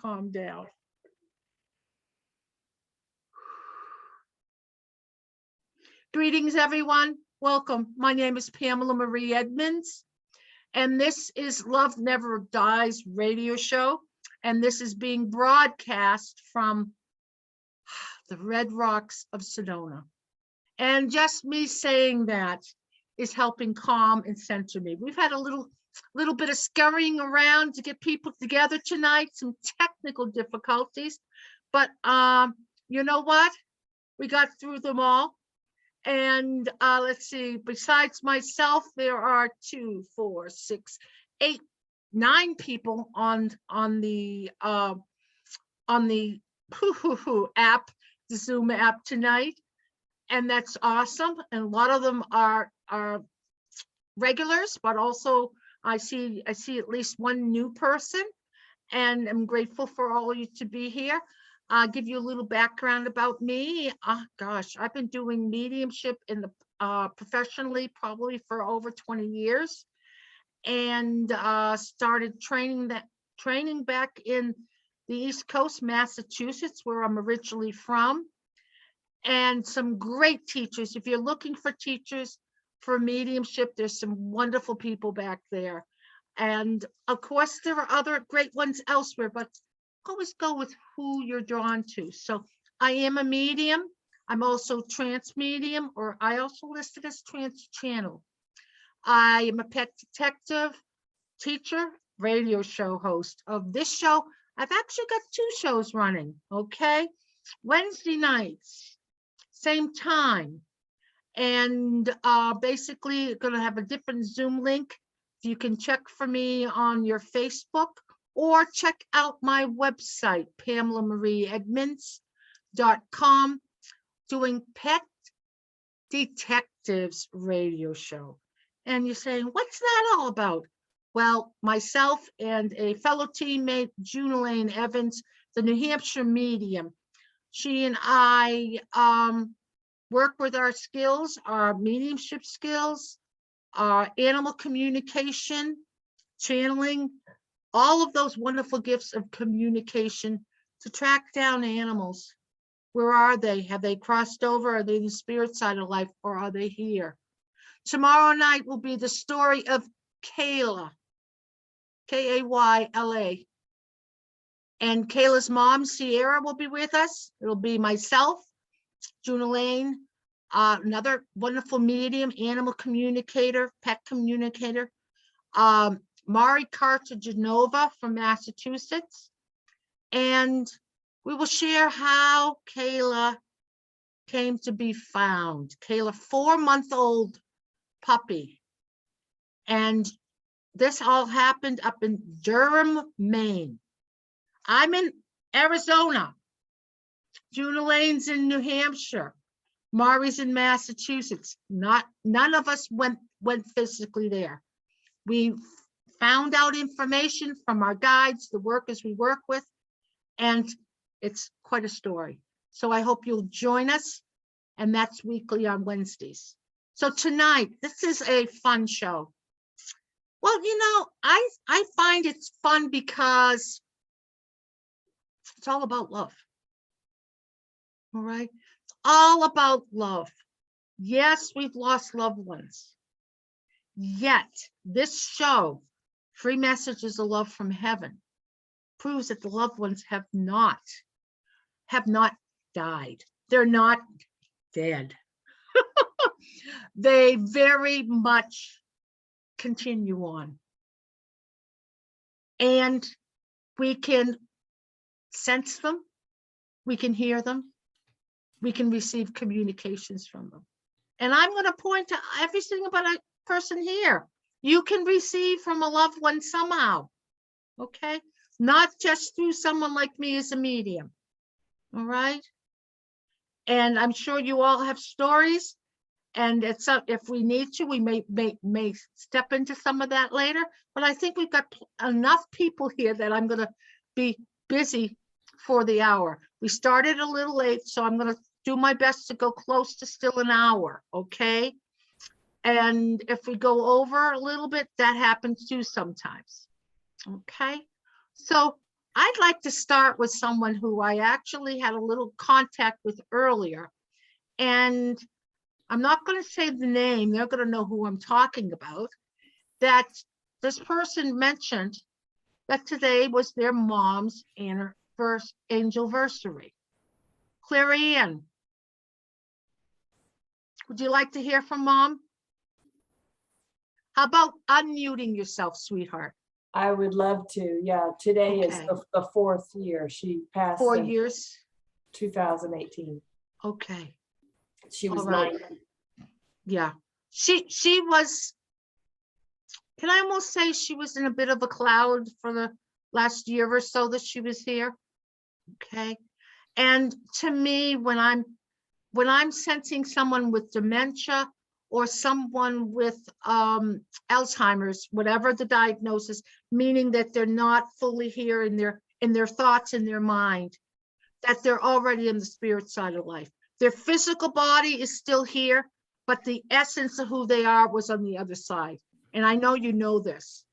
calm down. Greetings, everyone. Welcome. My name is Pamela Marie Edmunds, and this is Love Never Dies radio show. And this is being broadcast from the Red Rocks of Sedona. And just me saying that is helping calm and center me. We've had a little bit of scurrying around to get people together tonight, some technical difficulties, but you know what? We got through them all. And let's see, besides myself, there are 2, 4, 6, 8, 9 people on the app, the Zoom app tonight. And that's awesome. And a lot of them are regulars, but also I see at least one new person, and I'm grateful for all of you to be here. I'll give you a little background about me. Gosh, I've been doing mediumship in the professionally probably for over 20 years, and started training back in the East Coast, Massachusetts, where I'm originally from. And some great teachers. If you're looking for teachers for mediumship, there's some wonderful people back there. And of course, there are other great ones elsewhere, but always go with who you're drawn to. So I am a medium. I'm also trance medium, or I also listed as Trance Channel. I am a pet detective, teacher, radio show host of this show. I've actually got 2 shows running, okay? Wednesday nights, same time, and basically going to have a different Zoom link. You can check for me on your Facebook, or check out my website, PamelaMarieEdmunds.com, doing Pet Detectives radio show. And you're saying, what's that all about? Well, myself and a fellow teammate, June Evans, the New Hampshire medium, she and I work with our skills, our mediumship skills, our animal communication, channeling, all of those wonderful gifts of communication to track down animals. Where are they? Have they crossed over? Are they in the spirit side of life, or are they here? Tomorrow night will be the story of Kayla, Kayla. And Kayla's mom, Sierra, will be with us. It'll be myself, June Elaine, another wonderful medium, animal communicator, pet communicator, Mari Cartagenova from Massachusetts. And we will share how Kayla came to be found. Kayla, 4-month-old puppy. And this all happened up in Durham, Maine. I'm in Arizona. June Elaine's in New Hampshire. Mari's in Massachusetts. None of us went physically there. We found out information from our guides, the workers we work with, and it's quite a story. So I hope you'll join us, and that's weekly on Wednesdays. So tonight, this is a fun show. Well, you know, I find it's fun because it's all about love. All right? It's all about love. Yes, we've lost loved ones. Yet, this show, Free Messages of Love from Heaven, proves that the loved ones have not died. They're not dead. They very much continue on. And we can sense them, we can hear them, we can receive communications from them. And I'm going to point to every single person here. You can receive from a loved one somehow, okay? Not just through someone like me as a medium, all right? And I'm sure you all have stories, and it's if we need to, we may step into some of that later. But I think we've got enough people here that I'm going to be busy for the hour. We started a little late, so I'm going to do my best to go close to still an hour, okay? And if we go over a little bit, that happens too sometimes, okay? So I'd like to start with someone who I actually had a little contact with earlier. And I'm not going to say the name, they're going to know who I'm talking about. That this person mentioned that today was their mom's first anniversary. Clary Ann, would you like to hear from Mom? How about unmuting yourself, sweetheart? I would love to. Yeah, today is Okay. the fourth year. She passed 4 in years. 2018. Okay. She was All right. 90. Yeah. She was, can I almost say she was in a bit of a cloud for the last year or so that she was here? Okay. And to me, when I'm sensing someone with dementia or someone with Alzheimer's, whatever the diagnosis, meaning that they're not fully here in their thoughts, in their mind, that they're already in the spirit side of life. Their physical body is still here, but the essence of who they are was on the other side. And I know you know this,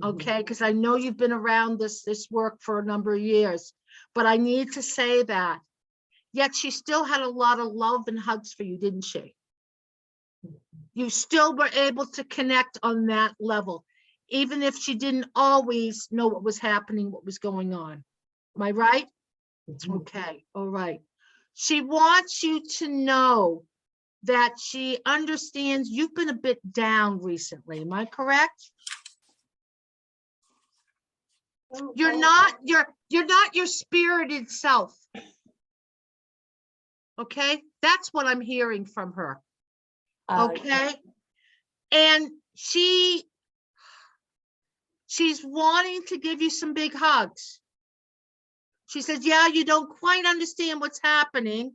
okay? Because I know you've been around this work for a number of years, but I need to say that. Yet she still had a lot of love and hugs for you, didn't she? You still were able to connect on that level, even if she didn't always know what was happening, what was going on. Am I right? Okay, all right. She wants you to know that she understands you've been a bit down recently. Am I correct? You're not your spirited self. Okay, that's what I'm hearing from her. Okay, and she's wanting to give you some big hugs. She says, yeah, you don't quite understand what's happening,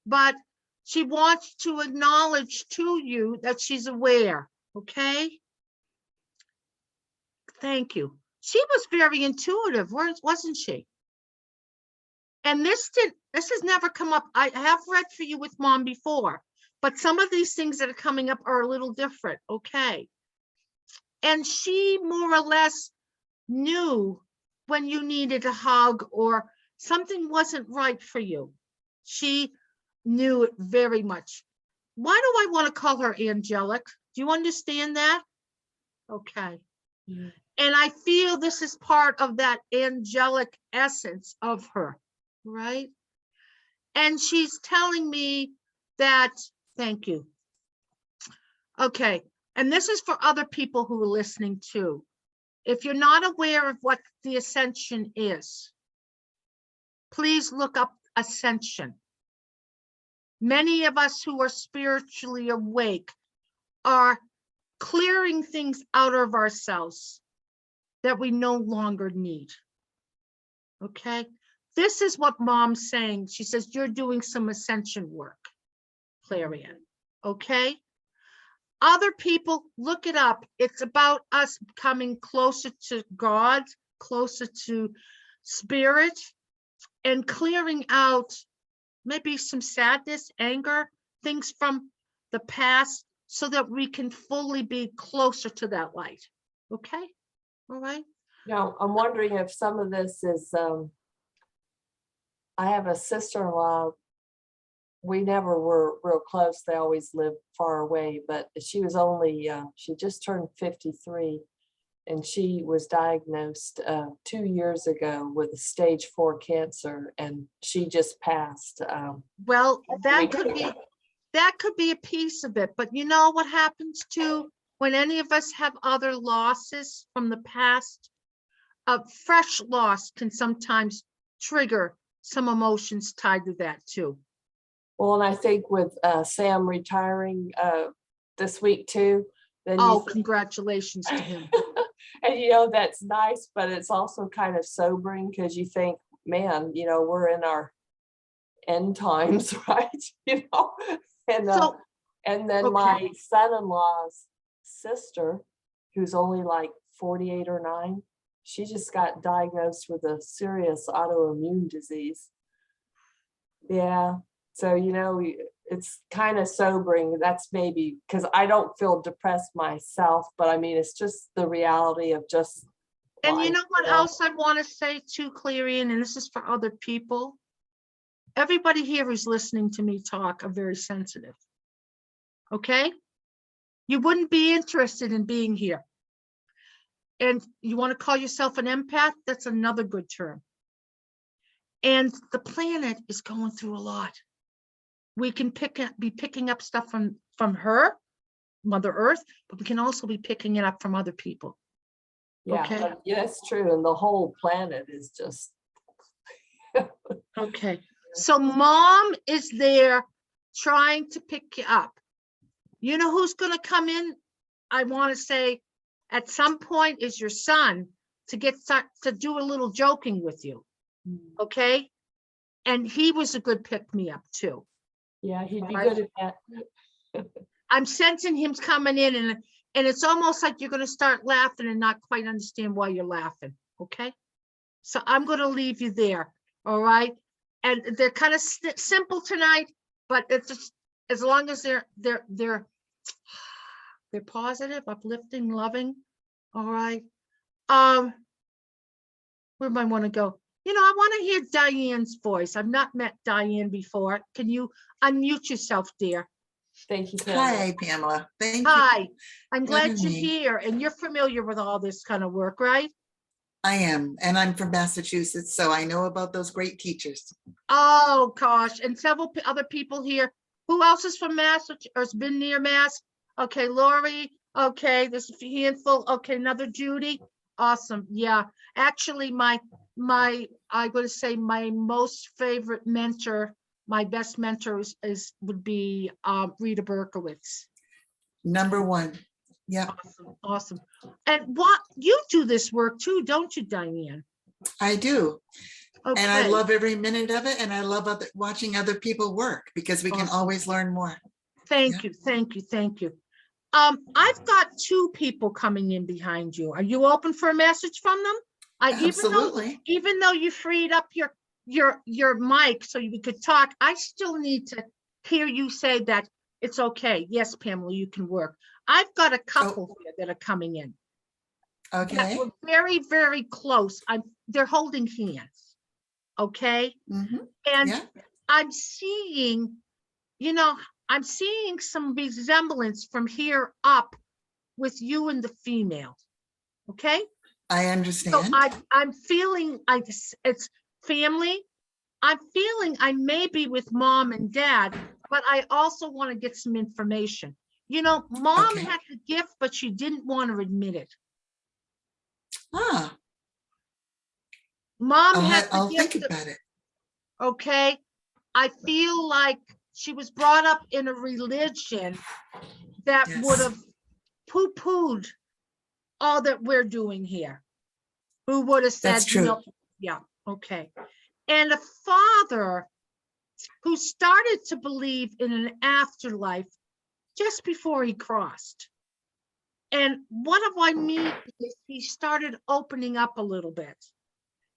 but she wants to acknowledge to you that she's aware. Okay, thank you. She was very intuitive, wasn't she? And this has never come up. I have read for you with Mom before, but some of these things that are coming up are a little different. Okay. And she more or less knew when you needed a hug or something wasn't right for you. She knew it very much. Why do I want to call her angelic? Do you understand that? Okay. Mm-hmm. And I feel this is part of that angelic essence of her, right? And she's telling me that, thank you. Okay, and this is for other people who are listening too. If you're not aware of what the ascension is, please look up ascension. Many of us who are spiritually awake are clearing things out of ourselves that we no longer need. Okay, this is what Mom's saying. She says, you're doing some ascension work, Clarion. Okay, other people, look it up. It's about us coming closer to God, closer to spirit, and clearing out maybe some sadness, anger, things from the past, so that we can fully be closer to that light. Okay, all right. Now, I'm wondering if some of this is, I have a sister-in-law. We never were real close. They always lived far away, but she was only, she just turned 53, and she was diagnosed 2 years ago with a stage 4 cancer, and she just passed. Well, that could be a piece of it, but you know what happens too when any of us have other losses from the past? A fresh loss can sometimes trigger some emotions tied to that too. Well, and I think with Sam retiring this week too, then congratulations to him. And you know, that's nice, but it's also kind of sobering, because you think, man, you know, we're in our end times, right? You know, and then my son-in-law's sister, who's only like 48 or 9, she just got diagnosed with a serious autoimmune disease. Yeah. So, you know, it's kind of sobering. That's maybe because I don't feel depressed myself, but I mean, it's just the reality of just And you life, know what you know? else I want to say too, Clarion, and this is for other people. Everybody here who's listening to me talk are very sensitive. Okay? You wouldn't be interested in being here. And you want to call yourself an empath? That's another good term. And the planet is going through a lot. We can be picking up stuff from her, Mother Earth, but we can also be picking it up from other people. Yeah, Okay. yeah, that's true. And the whole planet is just, Okay. So mom is there trying to pick you up. You know who's going to come in? I want to say at some point is your son to do a little joking with you. Okay. And he was a good pick me up too. yeah, he'd be Right. good at that. I'm sensing him coming in and it's almost like you're going to start laughing and not quite understand why you're laughing. Okay. So I'm going to leave you there. All right. And they're kind of simple tonight, but it's just, as long as they're positive, uplifting, loving. All right. Where do I want to go? You know, I want to hear Diane's voice. I've not met Diane before. Can you unmute yourself, dear? Thank you, Pamela. Hi, Pamela. Thank you. Hi, I'm glad having you're me. here and you're familiar with all this kind of work, right? I am, and I'm from Massachusetts, so I know about those great teachers. Oh, gosh, and several other people here. Who else is from Mass or has been near Mass? Okay, Lori. Okay, there's a handful. Okay, another Judy. Awesome. Yeah, actually, I'm going to say my most favorite mentor, my best mentor would be Rita Berkowitz. Number one. Yeah, Awesome. And what you do this work too, don't you, Diane? I do. Okay. And I love every minute of it. And I love watching other people work because we can Awesome. always learn more. Thank you. Thank you. Thank you. I've got two people coming in behind you. Are you open for a message from them? Absolutely. Even though you freed up your mic so we could talk, I still need to hear you say that it's okay. Yes, Pamela, you can work. I've got a couple here that are coming in. Okay. We're very, very close. They're holding hands. Okay. Mhm. And Yeah. I'm seeing, I'm seeing some resemblance from here up with you and the female. Okay. I So understand. I'm feeling it's family. I'm feeling I may be with mom and dad, but I also want to get some information. Mom Okay. had the gift, but she didn't want to admit it. Ah, Mom had the I'll gift. think about it. Okay. I feel like she was brought up in a religion that Yes. would have poo-pooed all that we're doing here. Who would have said, That's true. Yeah, okay. And a father who started to believe in an afterlife just before he crossed. And what do I mean is he started opening up a little bit.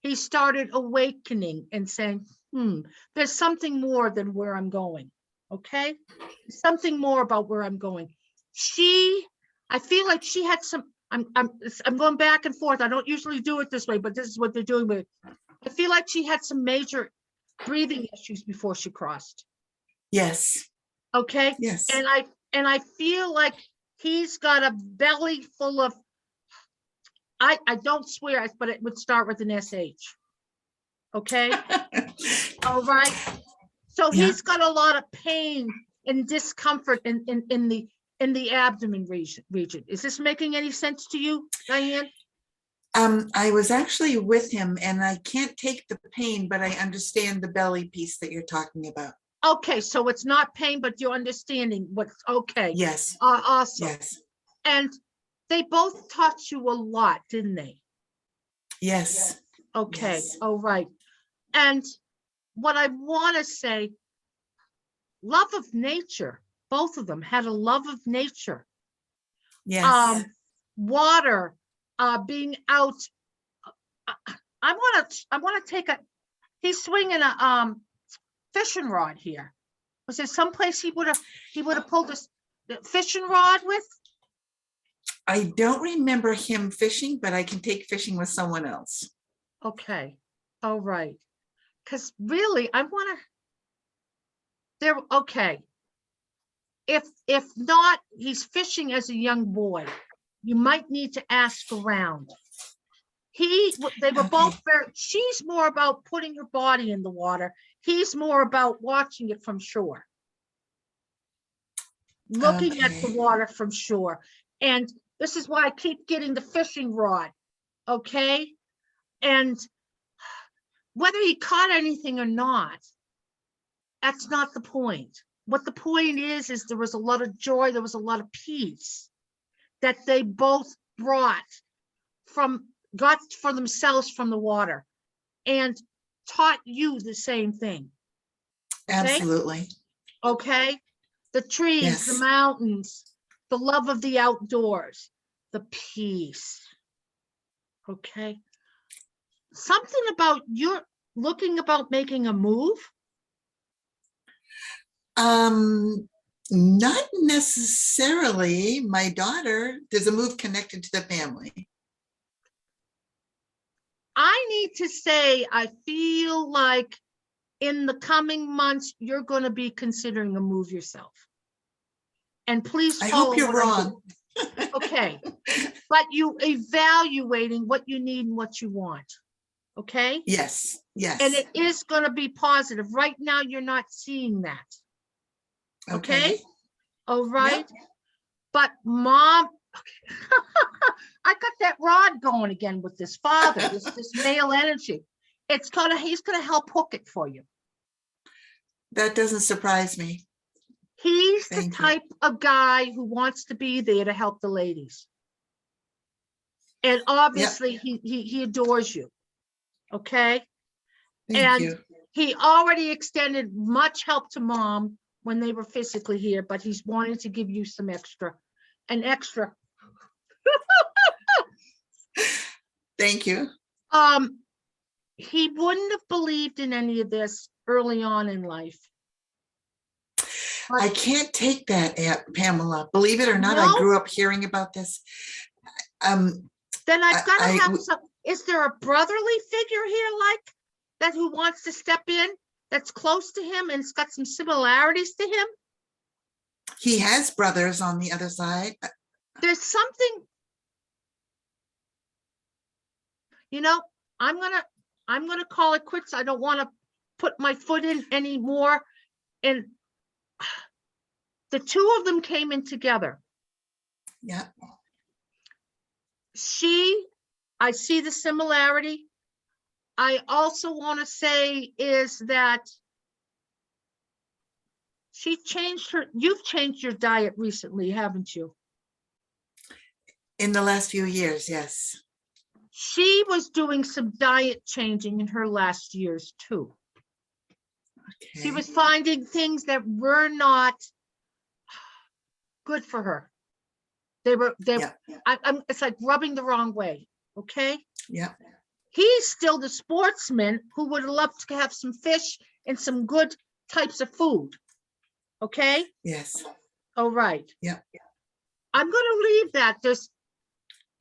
He started awakening and saying, there's something more than where I'm going. Okay. Something more about where I'm going. I feel like she had some, I'm going back and forth. I don't usually do it this way, but this is what they're doing with it. I feel like she had some major breathing issues before she crossed. Yes. Okay. Yes. And I feel like he's got a belly full of, I don't swear, but it would start with an SH. Okay. All right. So Yeah. he's got a lot of pain and discomfort in the abdomen region. Is this making any sense to you, Diane? I was actually with him and I can't take the pain, but I understand the belly piece that you're talking about. Okay, so it's not pain, but you're understanding what's okay. Yes. Awesome. Yes. And they both taught you a lot, didn't they? Yes. Okay. Yes. All right. And what I want to say, love of nature. Both of them had a love of nature. Yes. Water, being out. I want to take he's swinging a fishing rod here. Was there someplace he would have pulled a fishing rod with? I don't remember him fishing, but I can take fishing with someone else. Okay, all right. Because really, I want to, there, okay. If not, he's fishing as a young boy. You might need to ask around. They were both very, she's more about putting her body in the water. He's more about watching it from shore. Looking at the Okay. water from shore. And this is why I keep getting the fishing rod, okay? And whether he caught anything or not, that's not the point. What the point is there was a lot of joy, there was a lot of peace that they both got for themselves from the water and taught you the same thing. Okay? Absolutely. Okay? The trees, Yes. the mountains, the love of the outdoors, the peace. Okay? Something about you're looking about making a move. Not necessarily. My daughter, there's a move connected to the family. I need to say, I feel like in the coming months, you're going to be considering a move yourself. And please I follow hope you're what I do. wrong. Okay. But you evaluating what you need and what you want. Okay. Yes, yes. And it is going to be positive. Right now, you're not seeing that. Okay. All right. Yep. But mom, I got that rod going again with this father, this male energy. He's gonna help hook it for you. That doesn't surprise me. He's the Thank you. type of guy who wants to be there to help the ladies. And obviously he adores you. Okay. Thank And you. he already extended much help to mom when they were physically here, but he's wanting to give you some extra. Thank you. He wouldn't have believed in any of this early on in life. I can't take that, Pamela. Believe it or not, No? I grew up hearing about this. Then I've got to I- have some, is there a brotherly figure here like that who wants to step in, that's close to him and it's got some similarities to him? He has brothers on the other side. There's something, I'm gonna call it quits. I don't want to put my foot in anymore. And the two of them came in together. Yeah. I see the similarity. I also want to say is that you've changed your diet recently, haven't you? In the last few years, yes. She was doing some diet changing in her last years too. Okay. She was finding things that were not good for her. Yeah. It's like rubbing the wrong way. Okay. Yeah. He's still the sportsman who would have loved to have some fish and some good types of food. Okay. Yes. All right. Yeah. I'm going to leave that.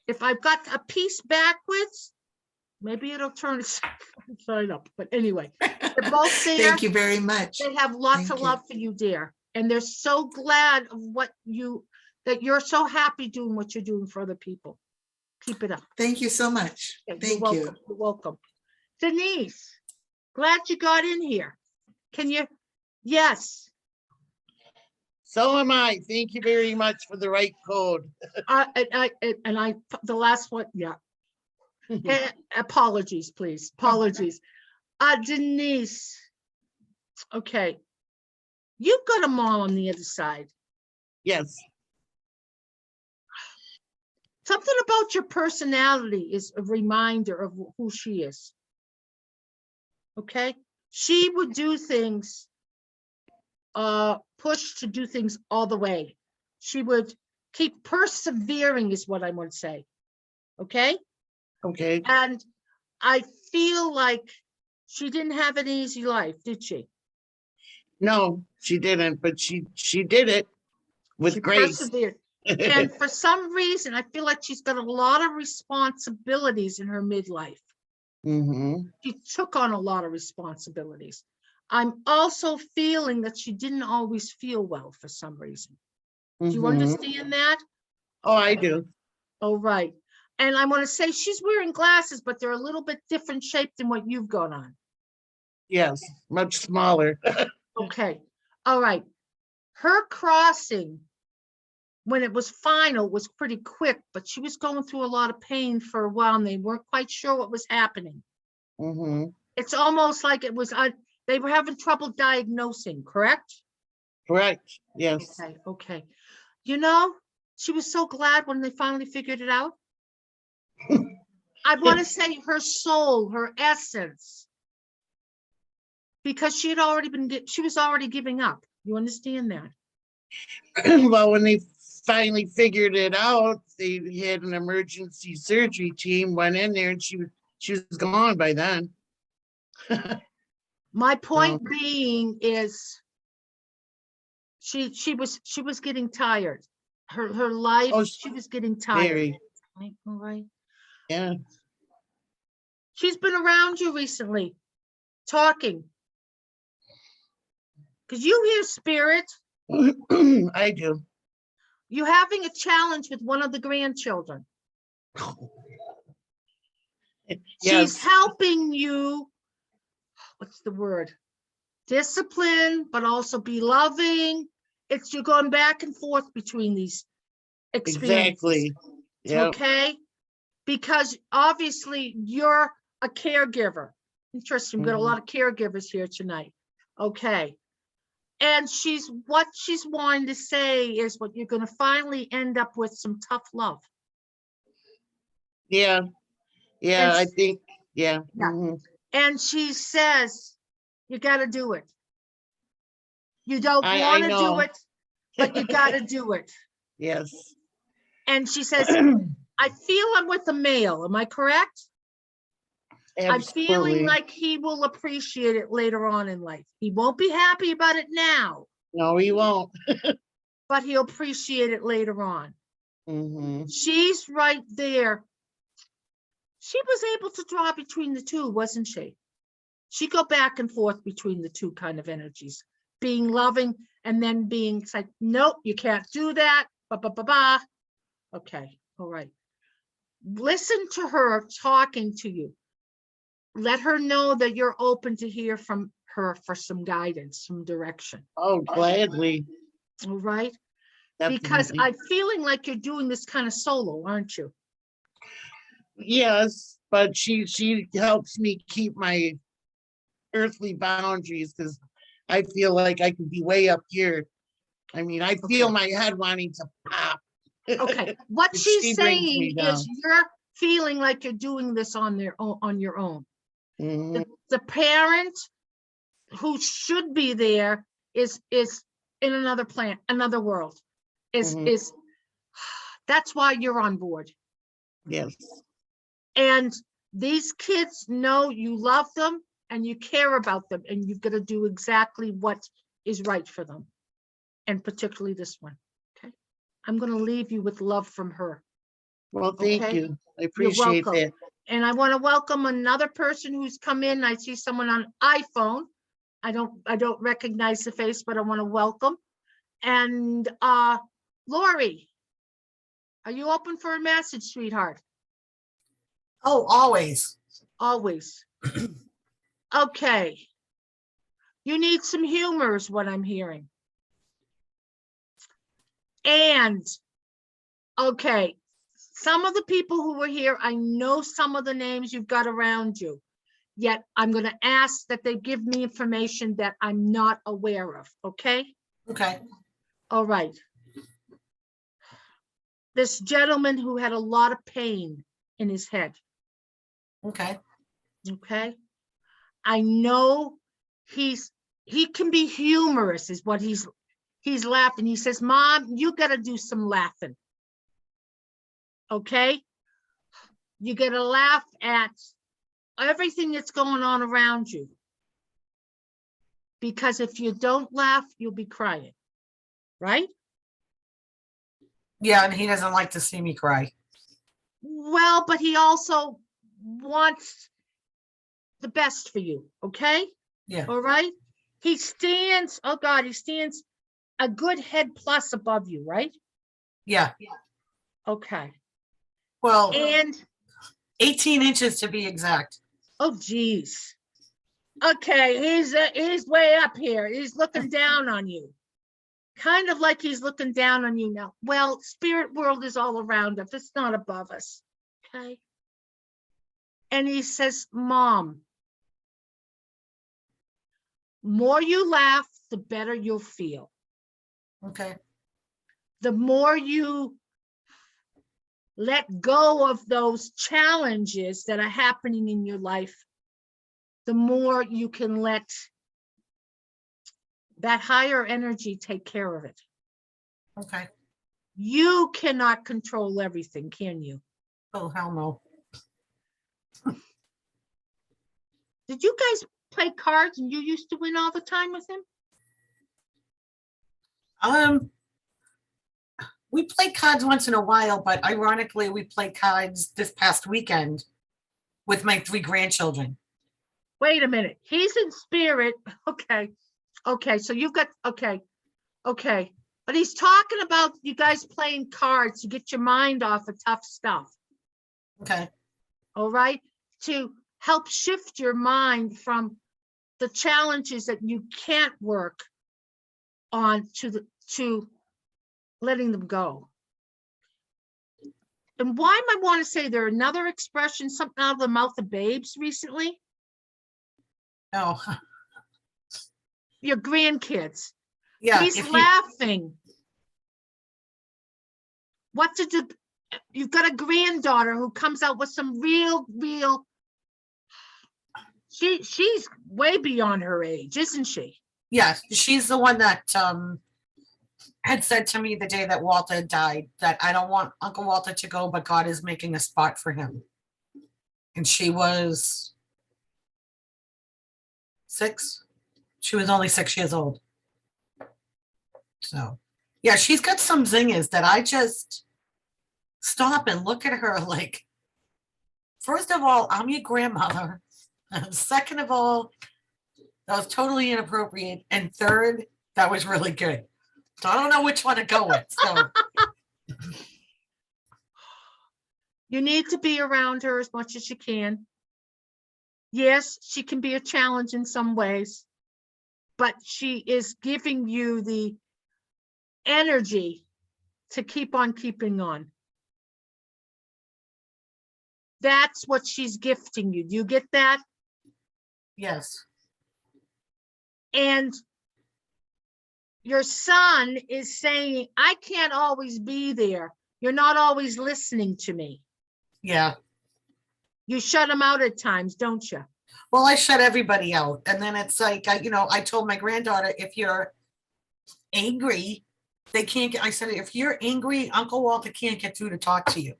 If I've got a piece backwards, maybe it'll turn side up. But anyway, they're both there. Thank you very much. They have lots Thank of you. love for you, dear. And they're so glad of that you're so happy doing what you're doing for other people. Keep it up. Thank you so much. Okay, Thank you're you. welcome. You're welcome. Denise, glad you got in here. Can you? Yes. So am I. Thank you very much for the right code. The last one, yeah. Apologies, please. Apologies. Denise. Okay. You've got a mom on the other side. Yes. Something about your personality is a reminder of who she is. Okay. She would do things, push to do things all the way. She would keep persevering is what I want to say. Okay. Okay. And I feel like she didn't have an easy life, did she? No, she didn't, but she did it with She grace. persevered. And for some reason, I feel like she's got a lot of responsibilities in her midlife. Mm-hmm. She took on a lot of responsibilities. I'm also feeling that she didn't always feel well for some reason. Do you Mm-hmm. understand that? Oh, I do. Oh, right. And I want to say she's wearing glasses, but they're a little bit different shape than what you've got on. Yes, much smaller. Okay. All right. Her crossing, when it was final, was pretty quick, but she was going through a lot of pain for a while and they weren't quite sure what was happening. Mm-hmm. It's almost like it was, they were having trouble diagnosing, correct? Correct. Yes. Okay, okay. You know, she was so glad when they finally figured it out. I want to say her soul, her essence, because she was already giving up. You understand that? Well, when they finally figured it out, they had an emergency surgery team went in there, and she was gone by then. My point being is she was getting tired. Her life, Oh, she was getting tired. Very. Right, all right. Yeah. She's been around you recently, talking. Because you hear spirit. I do. You're having a challenge with one of the grandchildren. She's Yes. helping you, what's the word? Discipline, but also be loving. It's you're going back and forth between these experiences. Exactly. Yeah. Okay? Because obviously you're a caregiver. Interesting, we've got a lot of caregivers here tonight. Okay. And what she's wanting to say is what you're going to finally end up with some tough love. Yeah. Yeah. And I think. Yeah. Yeah. Mhm. And she says, you got to do it. You don't I want to do know. it, but you got to do it. Yes. And she says, I feel I'm with a male. Am I correct? I'm feeling Absolutely. like he will appreciate it later on in life. He won't be happy about it now, No, he won't. but he'll appreciate it later on. Mm-hmm. She's right there. She was able to draw between the two, wasn't she? She go back and forth between the two kind of energies, being loving and then being like, nope, you can't do that. Ba, ba, ba, ba. Okay, all right. Listen to her talking to you. Let her know that you're open to hear from her for some guidance, some direction. Oh, gladly. All right. Because Definitely. I'm feeling like you're doing this kind of solo, aren't you? Yes, but she helps me keep my earthly boundaries because I feel like I could be way up here. I mean, I feel Okay. my head wanting to pop. Okay. What But she's she brings me saying down. is you're feeling like you're doing this on your own. Mhm. The parent who should be there is in another planet, another world. Is that's why you're on board. Yes. And these kids know you love them and you care about them, and you've got to do exactly what is right for them. And particularly this one. Okay. I'm going to leave you with love from her. Well, thank Okay. you. I You're appreciate welcome. that. And I want to welcome another person who's come in. I see someone on iPhone. I don't recognize the face, but I want to welcome. And Lori, are you open for a message, sweetheart? Oh, always. Always. Okay. You need some humor is what I'm hearing. And okay, some of the people who were here, I know some of the names you've got around you. Yet I'm going to ask that they give me information that I'm not aware of, okay? Okay. All right. This gentleman who had a lot of pain in his head, Okay. okay? I know he can be humorous is what he's laughing. He says, Mom, you got to do some laughing, okay? You got to laugh at everything that's going on around you. Because if you don't laugh, you'll be crying, right? Yeah, and he doesn't like to see me cry. Well, but he also wants the best for you, okay? Yeah. All right? He stands, oh God, he stands a good head plus above you, right? Yeah. Okay. Well, And, 18 inches to be exact. oh geez. Okay, he's way up here. He's looking down on you. Kind of like he's looking down on you now. Well, spirit world is all around us. It's not above us. Okay. And he says, Mom, more you laugh, the better you'll feel. Okay. The more you let go of those challenges that are happening in your life, the more you can let that higher energy take care of it. Okay. You cannot control everything, can you? Oh, hell no. Did you guys play cards and you used to win all the time with him? We play cards once in a while, but ironically, we played cards this past weekend with my 3 grandchildren. Wait a minute. He's in spirit. Okay. Okay. So you've got, okay. Okay. But he's talking about you guys playing cards to get your mind off of tough stuff. Okay. All right. To help shift your mind from the challenges that you can't work on to letting them go. And why might want to say there another expression, something out of the mouth of babes recently? Oh, Your grandkids. yeah. He's If you, laughing. What to do? You've got a granddaughter who comes out with some real. She's way beyond her age, isn't she? yeah, she's the one that had said to me the day that Walter died that I don't want Uncle Walter to go, but God is making a spot for him. And she was 6. She was only 6 years old. So, yeah, she's got some zingers that I just stop and look at her like, first of all, I'm your grandmother. Second of all, that was totally inappropriate. And third, that was really good. So I don't know which one to go with. So You need to be around her as much as you can. Yes, she can be a challenge in some ways, but she is giving you the energy to keep on keeping on. That's what she's gifting you. Do you get that? yes. And your son is saying, I can't always be there. You're not always listening to me. Yeah. You shut him out at times, don't you? Well, I shut everybody out. And then it's like, I told my granddaughter, if you're angry, they can't get, I said, if you're angry, Uncle Walter can't get through to talk to you.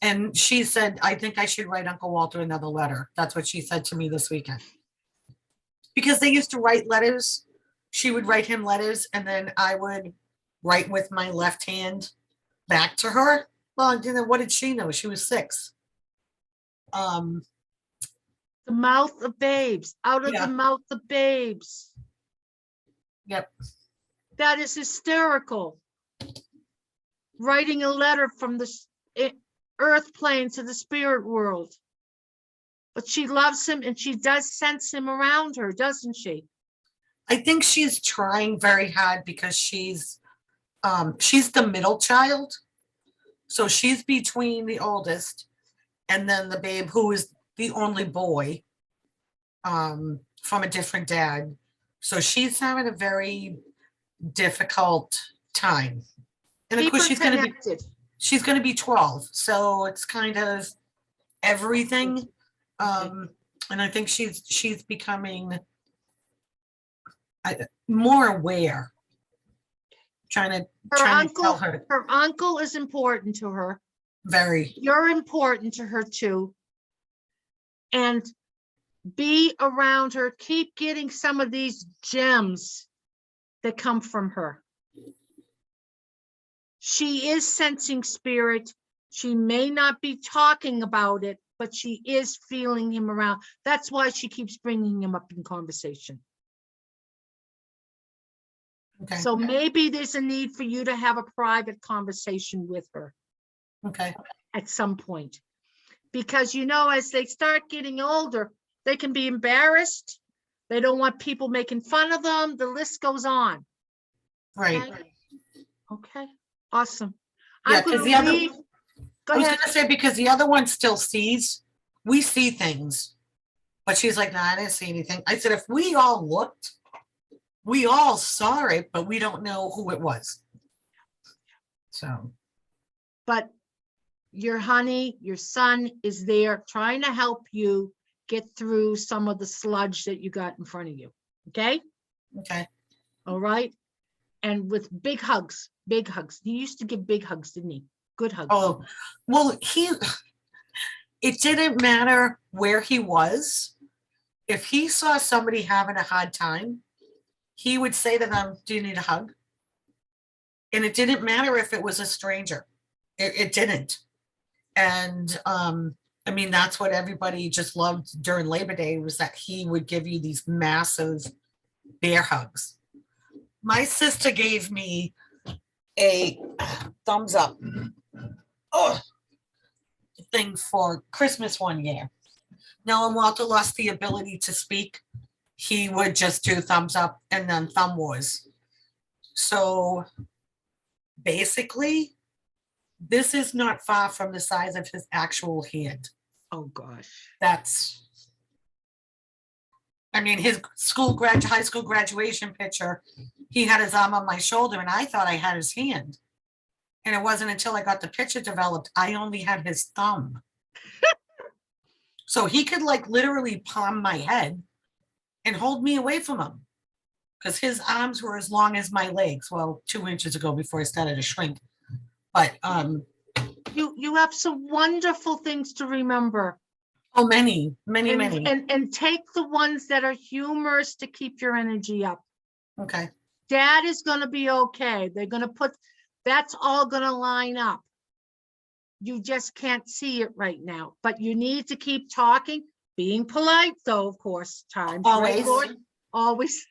And she said, I think I should write Uncle Walter another letter. That's what she said to me this weekend. Because they used to write letters. She would write him letters and then I would write with my left hand back to her. Well, what did she know? She was 6. The mouth of babes, out of Yeah. the mouth of babes. Yep. That is hysterical. Writing a letter from the earth plane to the spirit world. But she loves him and she does sense him around her, doesn't she? I think she's trying very hard because she's the middle child. So she's between the oldest and then the babe who is the only boy from a different dad. So she's having a very difficult time. And of Keep course her connected. she's gonna be 12. So it's kind of everything. And I think she's becoming more aware. Trying to tell her. Her uncle is important to her. Very. You're important to her too. And be around her. Keep getting some of these gems that come from her. She is sensing spirit. She may not be talking about it, but she is feeling him around. That's why she keeps bringing him up in conversation. Okay, So maybe there's a need for you to have a private conversation with her okay, at some point. Because, you know, as they start getting older, they can be embarrassed. They don't want people making fun of them. The list goes on. right. Okay, okay. Awesome. Yeah, I'm 'cause gonna the other- leave. Go I was ahead. gonna say, because the other one still sees, we see things. But she's like, no, I didn't see anything. I said, if we all looked, we all saw it, but we don't know who it was. So, But your honey, your son is there trying to help you get through some of the sludge that you got in front of you. Okay? okay. All right? And with big hugs, big hugs. He used to give big hugs, didn't he? Good hugs. Oh, well, it didn't matter where he was. If he saw somebody having a hard time, he would say to them, do you need a hug? And it didn't matter if it was a stranger. It didn't. And I mean, that's what everybody just loved during Labor Day, was that he would give you these massive bear hugs. My sister gave me a thumbs up thing for Christmas one year. Now, when Walter lost the ability to speak, he would just do thumbs up and then thumb wars. So basically, this is not far from the size of his actual hand. Oh, gosh. That's, I mean, his high school graduation picture, he had his arm on my shoulder and I thought I had his hand. And it wasn't until I got the picture developed, I only had his thumb. So he could like literally palm my head and hold me away from him. Because his arms were as long as my legs. Well, 2 inches ago before I started to shrink. But You have some wonderful things to remember. oh, many. And take the ones that are humorous to keep your energy up. Okay. Dad is going to be okay. They're going to that's all going to line up. You just can't see it right now, but you need to keep talking, being polite though, of course, times. Always. Right, Lord? Always.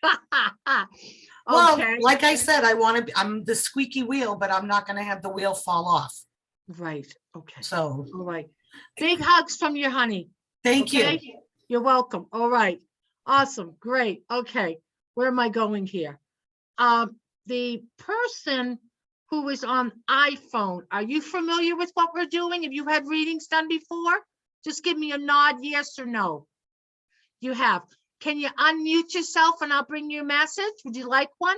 Well, Okay. like I said, I'm the squeaky wheel, but I'm not going to have the wheel fall off. Right. Okay. So All right. Big hugs from your honey. thank Okay? you. You're welcome. All right. Awesome. Great. Okay. Where am I going here? The person who is on iPhone, are you familiar with what we're doing? Have you had readings done before? Just give me a nod, yes or no. You have. Can you unmute yourself and I'll bring you a message? Would you like one?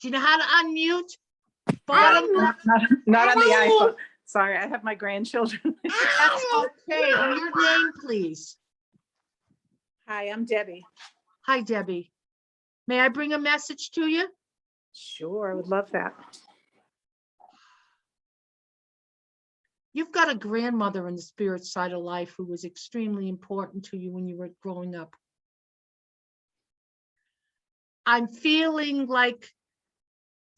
Do you know how to unmute? Bottom left. Not on the iPhone. Sorry, I have my grandchildren. That's okay. And your name, please. Hi, I'm Debbie. Hi, Debbie. May I bring a message to you? Sure, I would love that. You've got a grandmother in the spirit side of life who was extremely important to you when you were growing up. I'm feeling like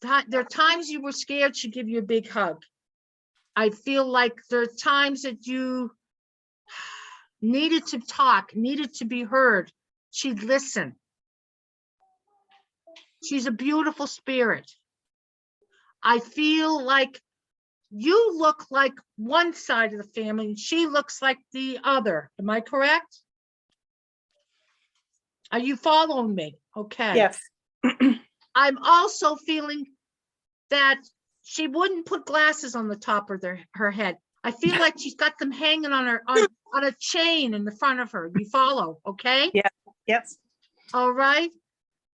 there are times you were scared she'd give you a big hug. I feel like there are times that you needed to talk, needed to be heard. She'd listen. She's a beautiful spirit. I feel like you look like one side of the family and she looks like the other. Am I correct? Are you following me? Okay. Yes. I'm also feeling that she wouldn't put glasses on the top of her head. I feel like she's got them hanging on her on a chain in the front of her. You follow, okay? Yeah. Yes. All right.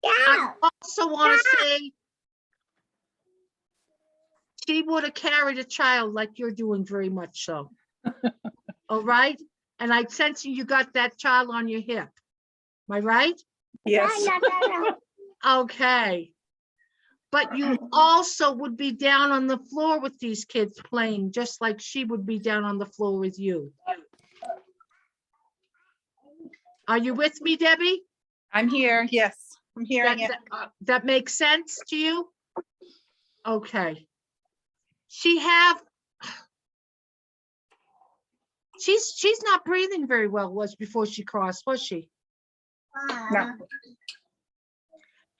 Yeah. I also want to say she would have carried a child like you're doing, very much so. All right. And I'm sensing you got that child on your hip. Am I right? Yes. Okay. But you also would be down on the floor with these kids playing, just like she would be down on the floor with you. Are you with me, Debbie? I'm here. Yes. I'm hearing it. That makes sense to you? Okay. She's not breathing very well, was before she crossed, was she? No.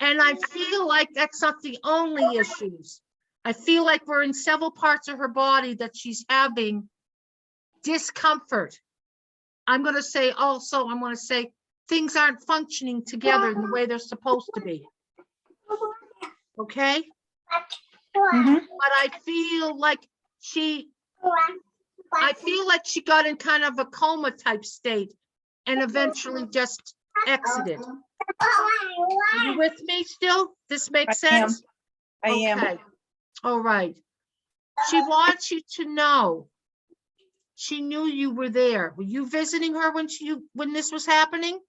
And I feel like that's not the only issues. I feel like we're in several parts of her body that she's having discomfort. I'm going to say things aren't functioning together in the way they're supposed to be. Okay? Mhm. But I feel like she got in kind of a coma type state and eventually just exited. Are you with me still? This makes I am. sense? I am. Okay. All right. She wants you to know she knew you were there. Were you visiting her when this was happening?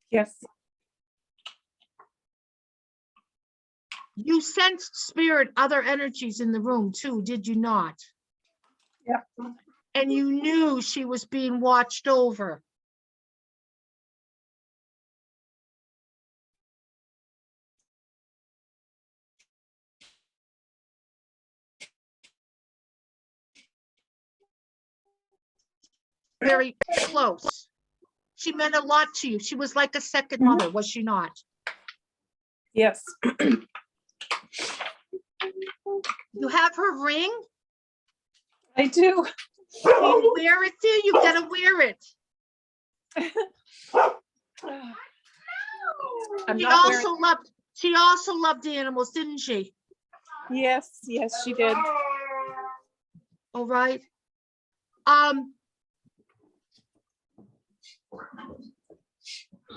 Yes. You sensed spirit, other energies in the room too, did you not? Yeah. And you knew she was being watched over. Very close. She meant a lot to you. She was like a second mother, was she not? Yes. You have her ring? I do. Do you wear it there? You gotta wear it. I'm She not wearing. also loved animals, didn't she? Yes. Yes, she did. All right.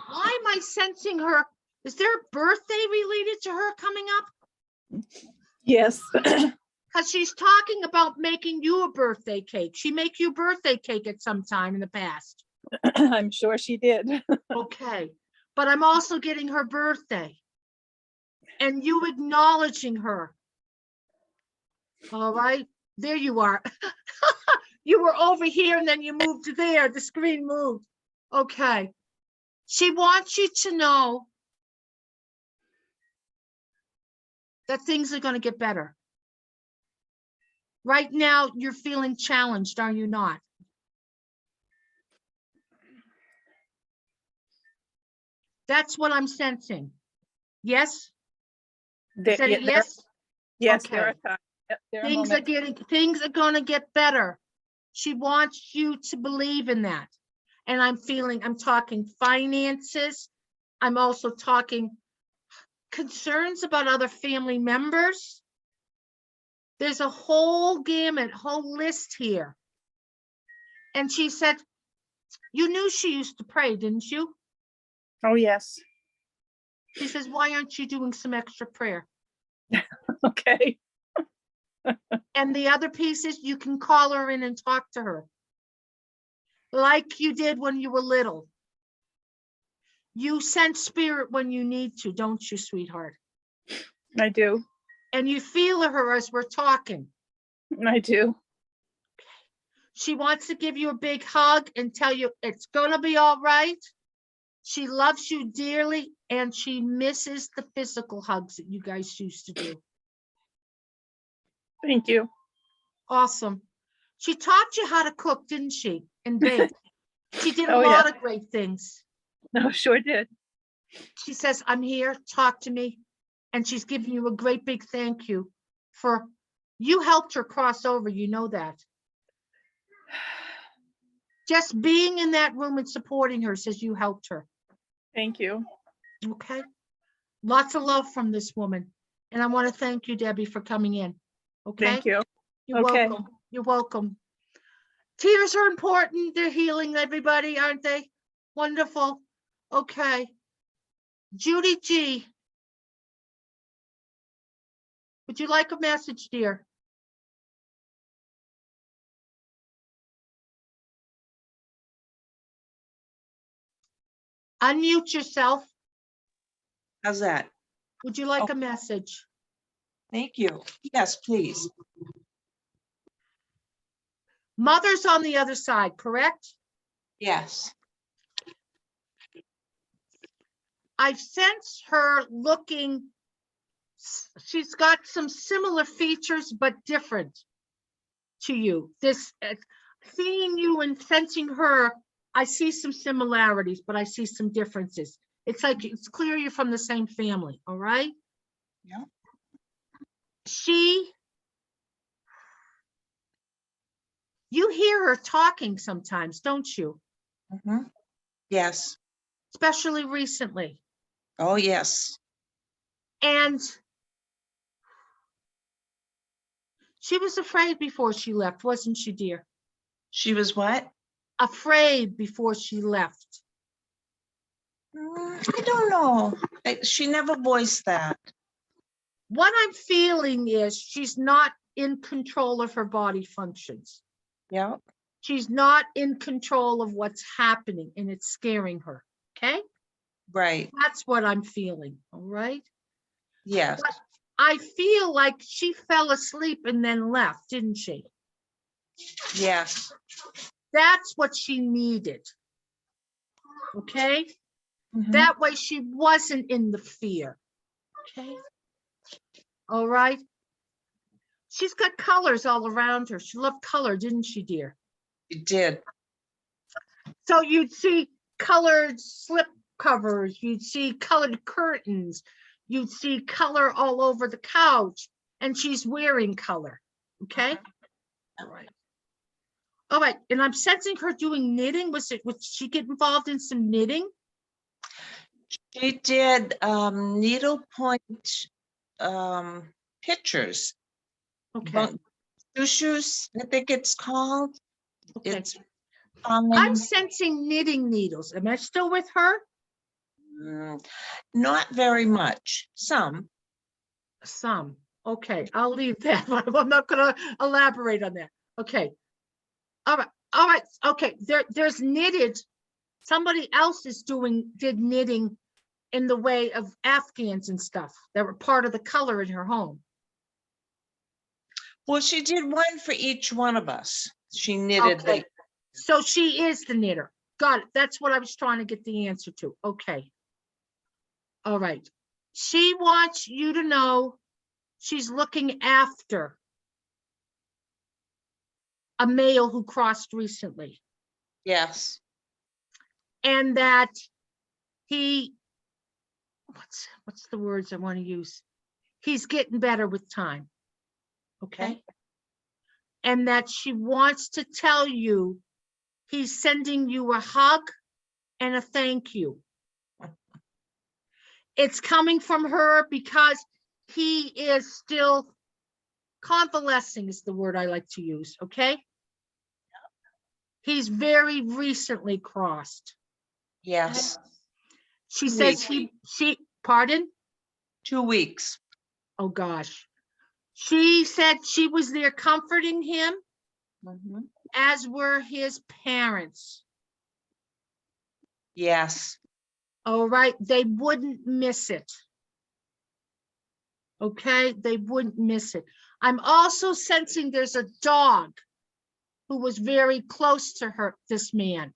Why am I sensing her? Is there a birthday related to her coming up? Yes. Because she's talking about making you a birthday cake. She make you a birthday cake at some time in the past. I'm sure she did. Okay. But I'm also getting her birthday. And you acknowledging her. All right. There you are. You were over here and then you moved to there. The screen moved. Okay. She wants you to know that things are going to get better. Right now, you're feeling challenged, are you not? That's what I'm sensing. Yes? Is that a yes? Yes, Okay. there are times. Yep, there are Things are going to get better. She wants you to believe in that. And I'm talking finances. I'm also talking concerns about other family members. There's a whole gamut, whole list here. And she said, you knew she used to pray, didn't you? Oh, yes. She says, why aren't you doing some extra prayer? Okay. And the other piece is you can call her in and talk to her. Like you did when you were little. You sense spirit when you need to, don't you, sweetheart? I do. And you feel her as we're talking. I do. She wants to give you a big hug and tell you it's going to be all right. She loves you dearly and she misses the physical hugs that you guys used to do. Thank you. Awesome. She taught you how to cook, didn't she? And bake. She did a Oh, lot yeah. of great things. No, sure did. She says, I'm here, talk to me. And she's giving you a great big thank you for, you helped her cross over, you know that. Just being in that room and supporting her says you helped her. Thank you. Okay. Lots of love from this woman. And I want to thank you, Debbie, for coming in. Okay. Thank you. You're Okay. welcome. You're welcome. Tears are important. They're healing everybody, aren't they? Wonderful. Okay. Judy G. Would you like a message, dear? Unmute yourself. How's that? Would you like a message? Thank you. Yes, please. Mother's on the other side, correct? Yes. I sense her looking, she's got some similar features, but different to you. This, seeing you and sensing her, I see some similarities, but I see some differences. It's like, it's clear you're from the same family, all right? Yeah. You hear her talking sometimes, don't you? Mhm. Yes. Especially recently. Oh, yes. And she was afraid before she left, wasn't she, dear? She was what? Afraid before she left. I don't know. She never voiced that. What I'm feeling is she's not in control of her body functions. Yeah. She's not in control of what's happening, and it's scaring her, okay? Right. That's what I'm feeling, all right? Yes. But I feel like she fell asleep and then left, didn't she? Yes. That's what she needed, okay? Mhm. That way she wasn't in the fear, okay? All right? She's got colors all around her. She loved color, didn't she, dear? It did. So you'd see colored slip covers, you'd see colored curtains, you'd see color all over the couch, and she's wearing color, okay? All right. All right, and I'm sensing her doing knitting. Would she get involved in some knitting? She did needlepoint pictures. Okay, Shoes, I think it's called. okay. It's I'm sensing knitting needles. Am I still with her? Not very much. Some. Some. Okay, I'll leave that. I'm not gonna elaborate on that. Okay. All right, all right, okay. There's knitted. Somebody else did knitting in the way of Afghans and stuff that were part of the color in her home. Well, she did one for each one of us. She knitted Okay. So she is the knitter. Got it. That's what I was trying to get the answer to. Okay. All right. She wants you to know she's looking after a male who crossed recently, Yes. and that he, what's the words I want to use? He's getting better with time. Okay. And that she wants to tell you he's sending you a hug and a thank you. It's coming from her because he is still convalescing, is the word I like to use, okay? He's very recently crossed. Yes. She says pardon? 2 weeks. Oh gosh. She said she was there comforting him, as were his parents. Yes. All right, they wouldn't miss it. Okay, they wouldn't miss it. I'm also sensing there's a dog who was very close to her, this man.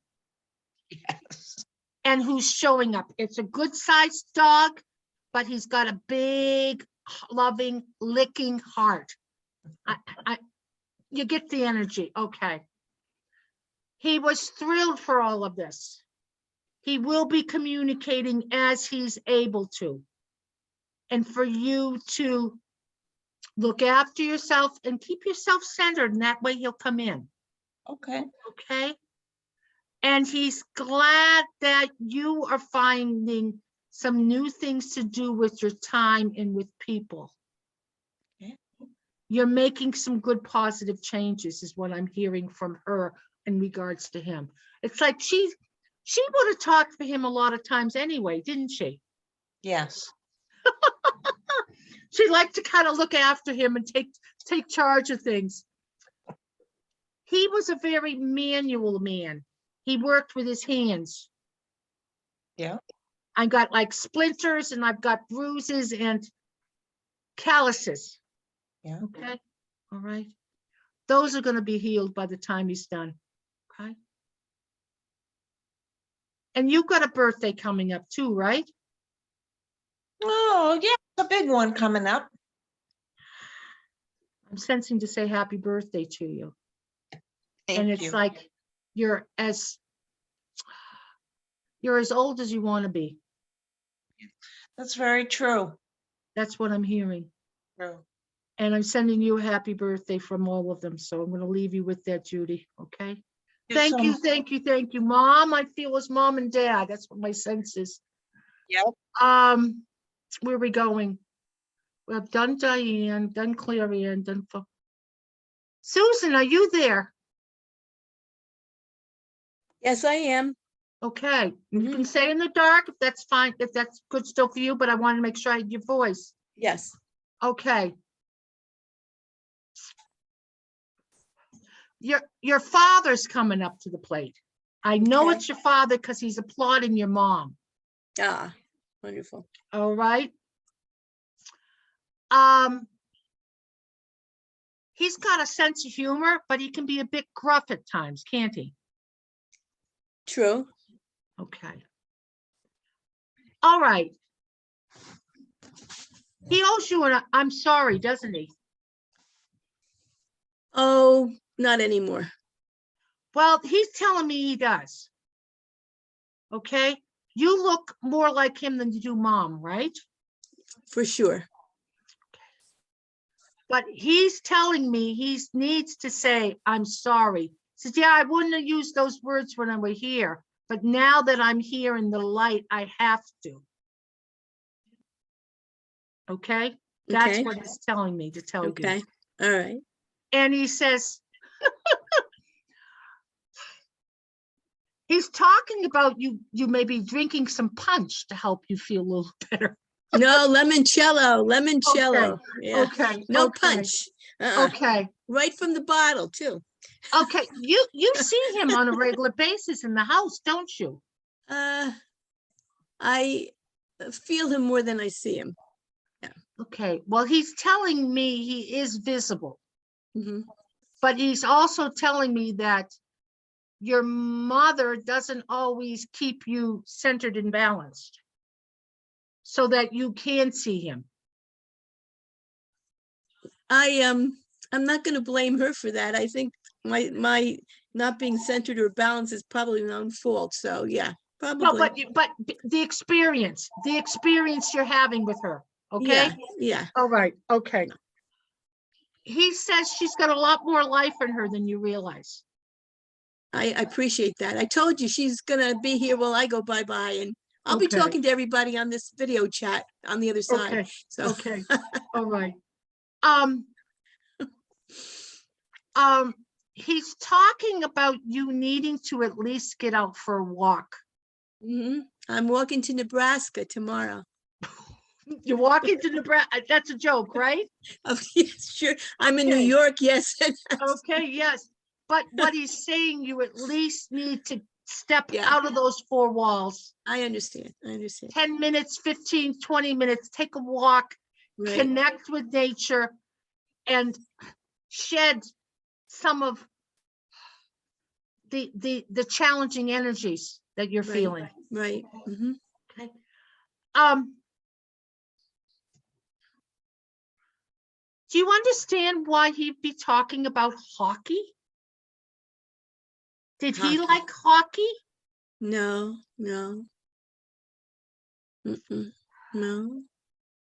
Yes. And who's showing up. It's a good sized dog, but he's got a big, loving, licking heart. You get the energy, okay. He was thrilled for all of this. He will be communicating as he's able to. And for you to look after yourself and keep yourself centered, and that way he'll come in. Okay. Okay. And he's glad that you are finding some new things to do with your time and with people. Okay. You're making some good positive changes is what I'm hearing from her in regards to him. It's like she would have talked for him a lot of times anyway, didn't she? Yes. She liked to kind of look after him and take charge of things. He was a very manual man. He worked with his hands. Yeah. I got like splinters and I've got bruises and calluses. Yeah. Okay. All right. Those are going to be healed by the time he's done. Okay. And you've got a birthday coming up too, right? Oh, yeah, a big one coming up. I'm sensing to say happy birthday to you. And Thank it's you. like you're as old as you want to be. That's very true. That's what I'm hearing. True. And I'm sending you a happy birthday from all of them. So I'm going to leave you with that, Judy. Okay. You're Thank so- you. Thank you. Thank you, Mom. I feel as mom and dad. That's what my sense is. Yep. Where are we going? We've done Diane, done Clarion, done. Susan, are you there? Yes, I am. Okay, you Mhm. can say in the dark if that's fine, if that's good still for you, but I want to make sure I had your voice. Yes. Okay. Your father's coming up to the plate. I know Okay. it's your father because he's applauding your mom. Ah, wonderful. All right. He's got a sense of humor, but he can be a bit gruff at times, can't he? True. Okay. All right. He owes you an I'm sorry, doesn't he? Oh, not anymore. Well, he's telling me he does. Okay. You look more like him than you do mom, right? For sure. But he's telling me he needs to say, I'm sorry. He says, yeah, I wouldn't have used those words when I were here, but now that I'm here in the light, I have to. Okay? That's Okay. what he's telling me to tell you. Okay. All right. And he says, he's talking about you maybe drinking some punch to help you feel a little better. No, limoncello. Yeah. Okay. No okay, punch. Okay. Right from the bottle too. Okay. You see him on a regular basis in the house, don't you? I feel him more than I see him. Okay. Well, he's telling me he is visible, hmm but he's also telling me that your mother doesn't always keep you centered and balanced so that you can see him. I'm not going to blame her for that. I think my not being centered or balanced is probably my own fault. So yeah, No, probably. but the experience you're having with her. Okay. Yeah. All right. Okay. He says she's got a lot more life in her than you realize. I appreciate that. I told you she's gonna be here while I go bye-bye, and I'll be Okay. talking to everybody on this video chat on the other side. Okay. So Okay. All right. He's talking about you needing to at least get out for a walk. I'm walking to Nebraska tomorrow. You're walking to Nebraska. That's a joke, right? Oh, yes, sure. I'm in New Okay. York. Yes. Okay, yes. But what he's saying, you at least need to step Yeah. out of those four walls. I understand. 10 minutes, 15, 20 minutes, take a walk, Right. connect with nature, and shed some of the challenging energies that you're Right. feeling. Right. Okay. Do you understand why he'd be talking about hockey? Did he Hockey. like hockey? No. No.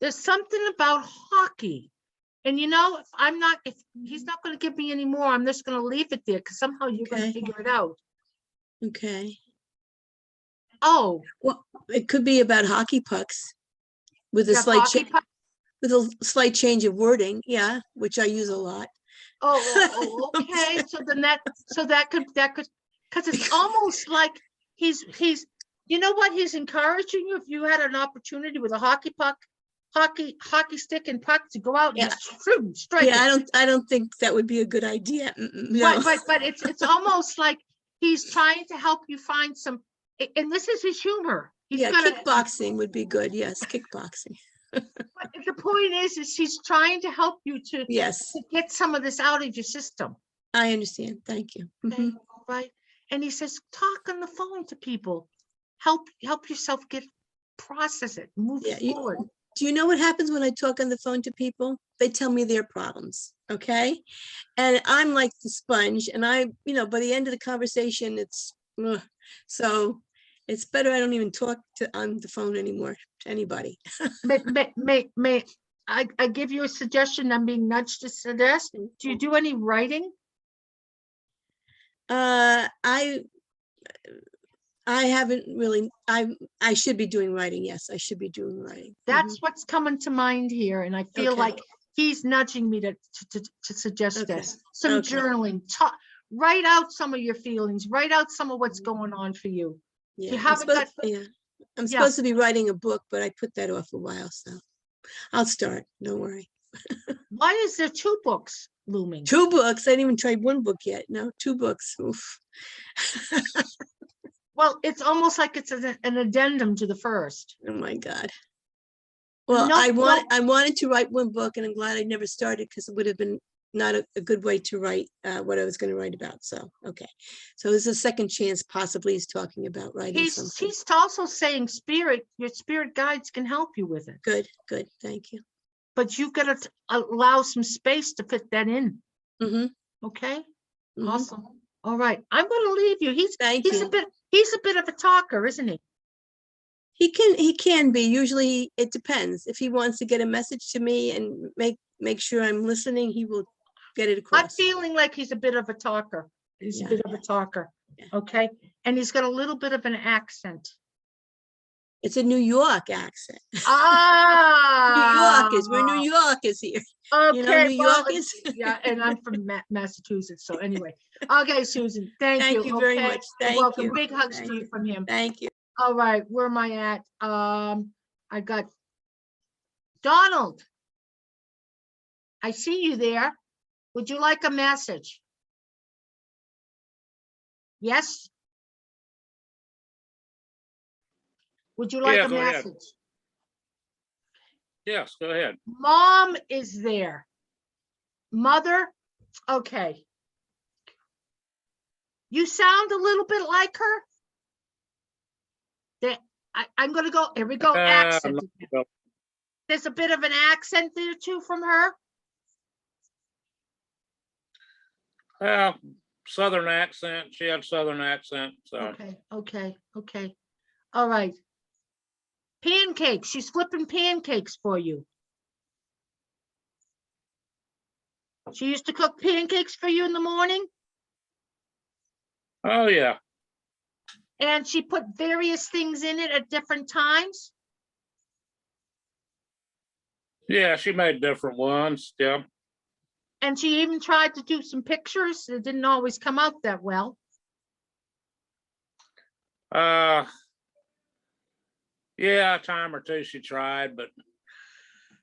There's something about hockey. And you know, if he's not going to give me any more, I'm just going to leave it there because somehow you're going to Okay. figure it out. Okay. Oh, Well, it could be about hockey pucks with a you have slight hockey puck? with a slight change of wording. Yeah, which I use a lot. Oh, okay. So then that could, because it's almost like he's, you know what? He's encouraging you if you had an opportunity with a hockey puck, hockey stick and puck to go out and Yeah. just shoot and strike Yeah, it. I don't think that would be a good idea. No. But it's almost like he's trying to help you find some, and this is his humor. He's Yeah, gonna, kickboxing would be good. Yes, kickboxing. but the point is he's trying to help you to Yes, get some of this out of your system. I understand. Thank you. Okay, right? And he says, talk on the phone to people. Help yourself get process it, move Yeah, forward. do you know what happens when I talk on the phone to people? They tell me their problems, okay? And I'm like the sponge, and I, by the end of the conversation, it's, ugh. So it's better I don't even talk on the phone anymore to anybody. May I give you a suggestion? I'm being nudged to suggest. Do you do any writing? I haven't really, I should be doing writing. Yes, I should be doing writing. That's what's coming to mind here, and I feel Okay. like he's nudging me to suggest Okay, this. Some okay. journaling, write out some of your feelings, write out some of what's going on for you. Yeah, You haven't got, I'm Yeah. supposed to be writing a book, but I put that off a while, so I'll start. Don't worry. why is there 2 books looming? 2 books. I didn't even try 1 book yet. No, 2 books. Oof. Well, it's almost like it's an addendum to the first. Oh my God. Well, No, I wanted to write 1 book, and I'm glad I never started, because it would have been not a good way to write what I was going to write about. So, okay. So there's a second chance, possibly he's talking about writing something. He's also saying your spirit guides can help you with it, Good, good. Thank you. but you've got to allow some space to fit that in. Mm-hmm. Okay, Mhm. awesome. All right, I'm going to leave you. Thank He's you. a bit of a talker, isn't he? He can be. Usually it depends. If he wants to get a message to me and make sure I'm listening, he will get it I'm across. feeling like he's a bit of a talker. He's a Yeah. bit of a talker. Yeah. Okay, and he's got a little bit of an accent. It's a New York accent. Ah, We're New Yorkers here. Okay, You know, New well, Yorkers. yeah, and I'm from Massachusetts, so anyway. Okay, Susan, thank you. Thank you very Okay, much. you're Thank welcome. you. Big hugs Thank to you you. from him. Thank you. All right, where am I at? I got Donald. I see you there. Would you like a message? Yes? Would you like Yeah, a go ahead. message? Yes, go ahead. Mom is there. Mother, okay. You sound a little bit like her. I'm gonna go, here we go, accent. no. There's a bit of an accent there too from her. Southern accent. She had Southern accent. So Okay. All right. Pancakes, she's flipping pancakes for you. She used to cook pancakes for you in the morning, oh yeah. and she put various things in it at different times. Yeah, she made different ones. Yeah. And she even tried to do some pictures. It didn't always come out that well. Yeah, a time or two she tried, but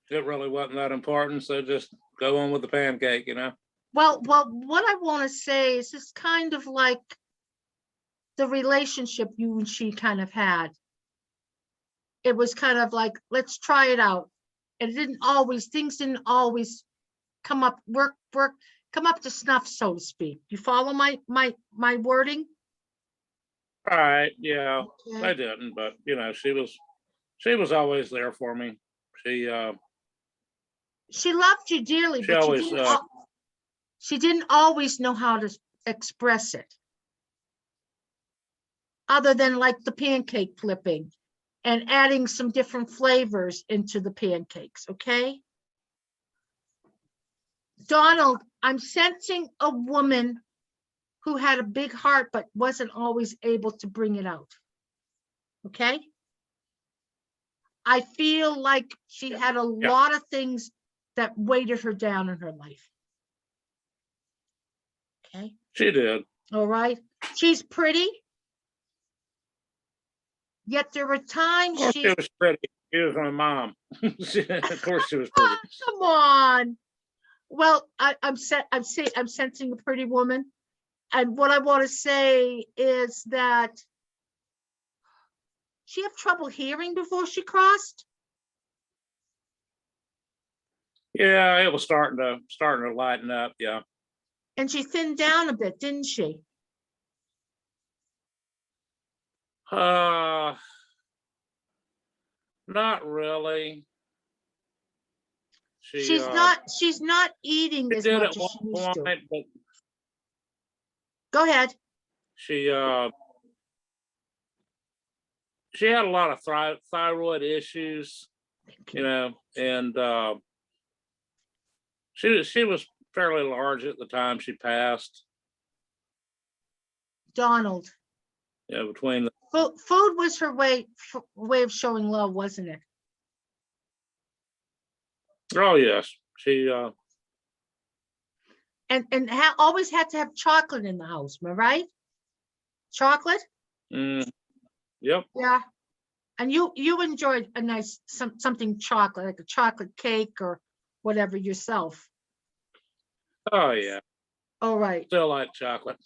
it really wasn't that important. So just go on with the pancake, you know. Well, what I want to say is it's kind of like the relationship you and she kind of had. It was kind of like, let's try it out. And things didn't always come up, come up to snuff, so to speak. You follow my wording? All right. Yeah, Okay. I didn't, but you know, she was always there for me. She loved you dearly, She but always, she didn't always know how to express it. Other than like the pancake flipping and adding some different flavors into the pancakes, okay? Donald, I'm sensing a woman who had a big heart but wasn't always able to bring it out, okay? I feel like she had a lot of things that weighted her down in her life. Okay. she did. All right. She's pretty. Yet there were times Of course, she was pretty. She was my mom. Of course, she was pretty. Come on. Well, I'm sensing a pretty woman. And what I want to say is that she had trouble hearing before she crossed. Yeah, it was starting to lighten up. Yeah. And she thinned down a bit, didn't she? Not really. She's not eating She as did much at as she one used to. point, but Go ahead. she had a lot of thyroid issues, you know, and she was fairly large at the time she passed. Donald, You know, between the, food was her way of showing love, wasn't it? oh yes, she And always had to have chocolate in the house, am I right? Chocolate? yep. Yeah. And you enjoyed a nice something chocolate, like a chocolate cake or whatever yourself. Oh yeah, All right. still like chocolate.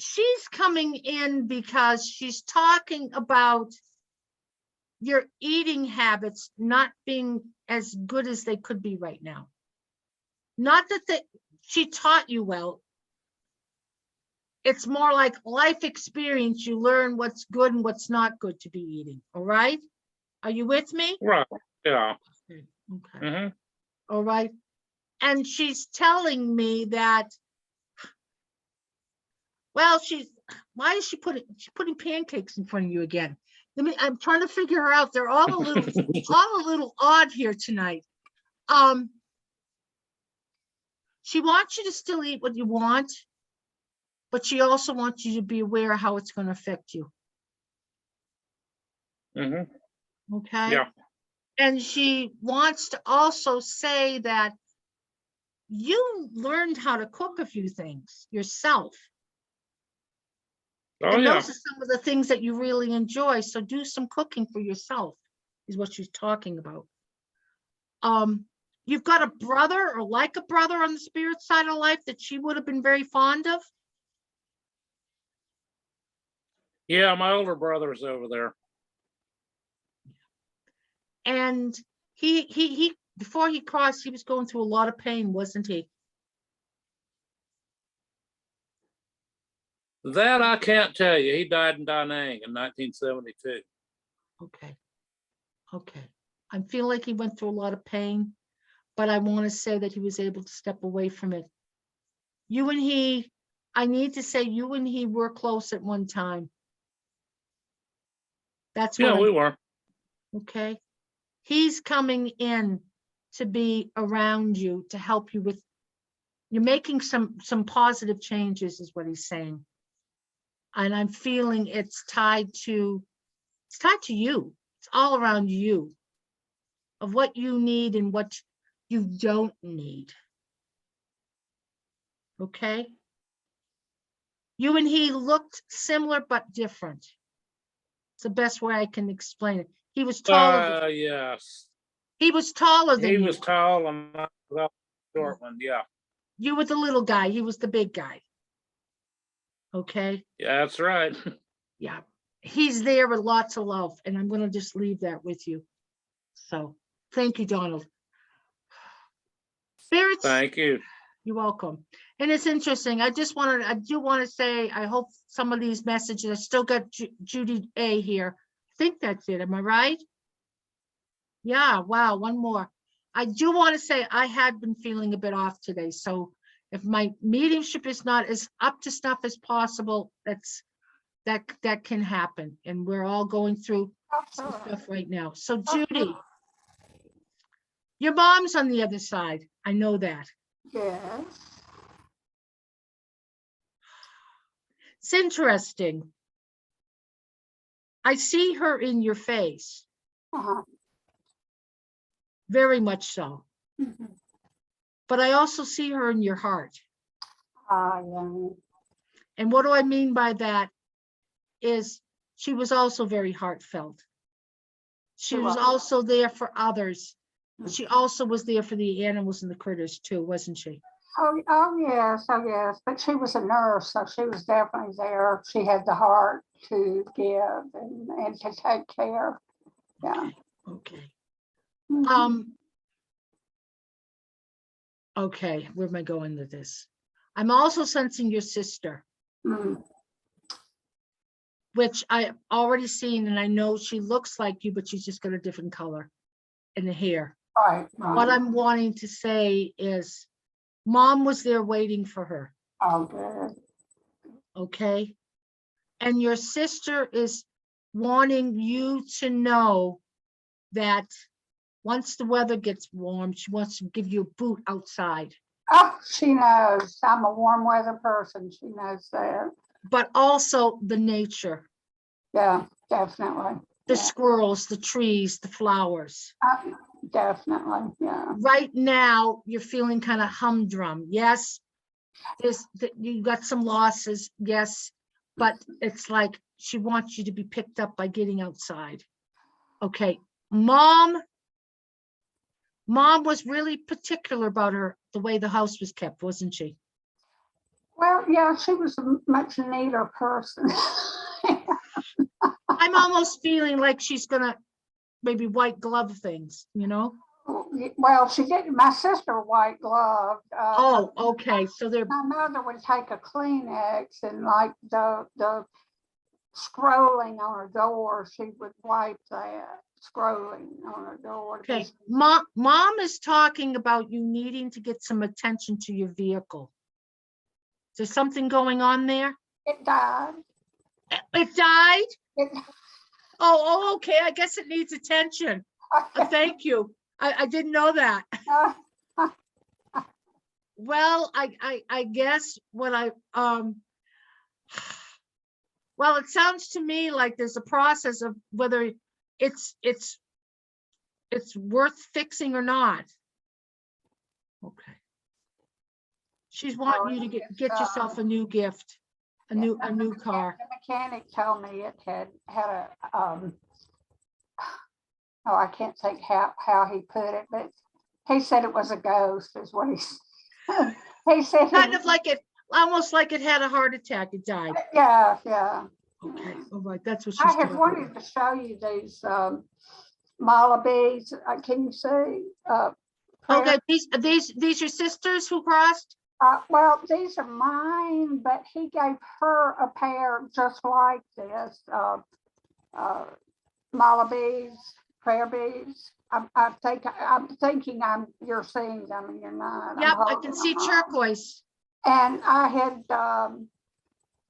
She's coming in because she's talking about your eating habits not being as good as they could be right now. Not that she taught you well. It's more like life experience. You learn what's good and what's not good to be eating. All right. Are you with me? Right. Yeah. Okay. Mm-hmm. All right. And she's telling me that, well, why is she's putting pancakes in front of you again? I'm trying to figure her out. They're all a little odd here tonight. She wants you to still eat what you want, but she also wants you to be aware of how it's going to affect you. Mm-hmm. Okay. Yeah. And she wants to also say that you learned how to cook a few things yourself. Oh And yeah. those are some of the things that you really enjoy. So do some cooking for yourself, is what she's talking about. You've got a brother or like a brother on the spirit side of life that she would have been very fond of. Yeah, my older brother's over there. And he before he crossed, he was going through a lot of pain, wasn't he? That I can't tell you. He died in Da Nang in 1972. Okay. Okay. I feel like he went through a lot of pain, but I want to say that he was able to step away from it. You and he, I need to say you and he were close at one time. That's what Yeah, we were. okay. He's coming in to be around you to help you with, you're making some positive changes is what he's saying. And I'm feeling it's tied to you. It's all around you, of what you need and what you don't need. Okay. You and he looked similar but different. It's the best way I can explain it. He was taller. Yes. He was taller than He you. was tall and I was the short one. Yeah. You were the little guy. He was the big guy. Okay. Yeah, that's right. Yeah. He's there with lots of love, and I'm going to just leave that with you. So thank you, Donald. Spirits. Thank you. You're welcome. And it's interesting. I do want to say, I hope some of these messages, I still got Judy A here. I think that's it. Am I right? Yeah. Wow. One more. I do want to say I had been feeling a bit off today. So if my mediumship is not as up to snuff as possible, that can happen. And we're all going through some stuff right now. So Judy, your mom's on the other side. I know that. Yes. It's interesting. I see her in your face. Uh-huh. Very much so. Mm-hmm. But I also see her in your heart. Yeah. And what do I mean by that is she was also very heartfelt. She was also there for others. But she also was there for the animals and the critters too, wasn't she? Oh yes, but she was a nurse, so she was definitely there. She had the heart to give and to take care. Yeah. Okay. Mhm. Okay, where am I going with this? I'm also sensing your sister. Mm. which I already seen, and I know she looks like you, but she's just got a different color in the hair. Right, What right. I'm wanting to say is, Mom was there waiting for her, Oh, good. okay? And your sister is wanting you to know that once the weather gets warm, she wants to give you a boot outside. Oh, she knows. I'm a warm weather person. She knows that. But also the nature, Yeah, definitely. the Yeah. squirrels, the trees, the flowers. Definitely, yeah. Right now, you're feeling kind of humdrum. Yes, you got some losses, yes, but it's like she wants you to be picked up by getting outside. Okay, Mom was really particular about the way the house was kept, wasn't she? Well, yeah, she was a much neater person. I'm almost feeling like she's gonna maybe white glove things, you know? Well, she did, my sister white gloved. Oh, okay, so they're, My mother would take a Kleenex and like the scrolling on her door, she would wipe that scrolling on her door. okay. Mom is talking about you needing to get some attention to your vehicle. Is there something going on there? It died. It died? It, Oh, okay, I guess it needs attention. Thank you. I didn't know that. Well, I guess what well, it sounds to me like there's a process of whether it's worth fixing or not. Okay. She's wanting you to get yourself a new gift, a new car. The mechanic told me it had a, oh, I can't think how he put it, but he said it was a ghost is what he said. He said, Kind of like it, almost like it had a heart attack, it died. yeah, yeah. Okay, all right, that's what I she's had talking wanted about. to show you these mala beads. Can you see? Okay, these your sisters who crossed? Well, these are mine, but he gave her a pair just like this. Mala beads, prayer beads. I'm thinking you're seeing them and you're not. I'm Yep, I holding can see them up. turquoise. And I had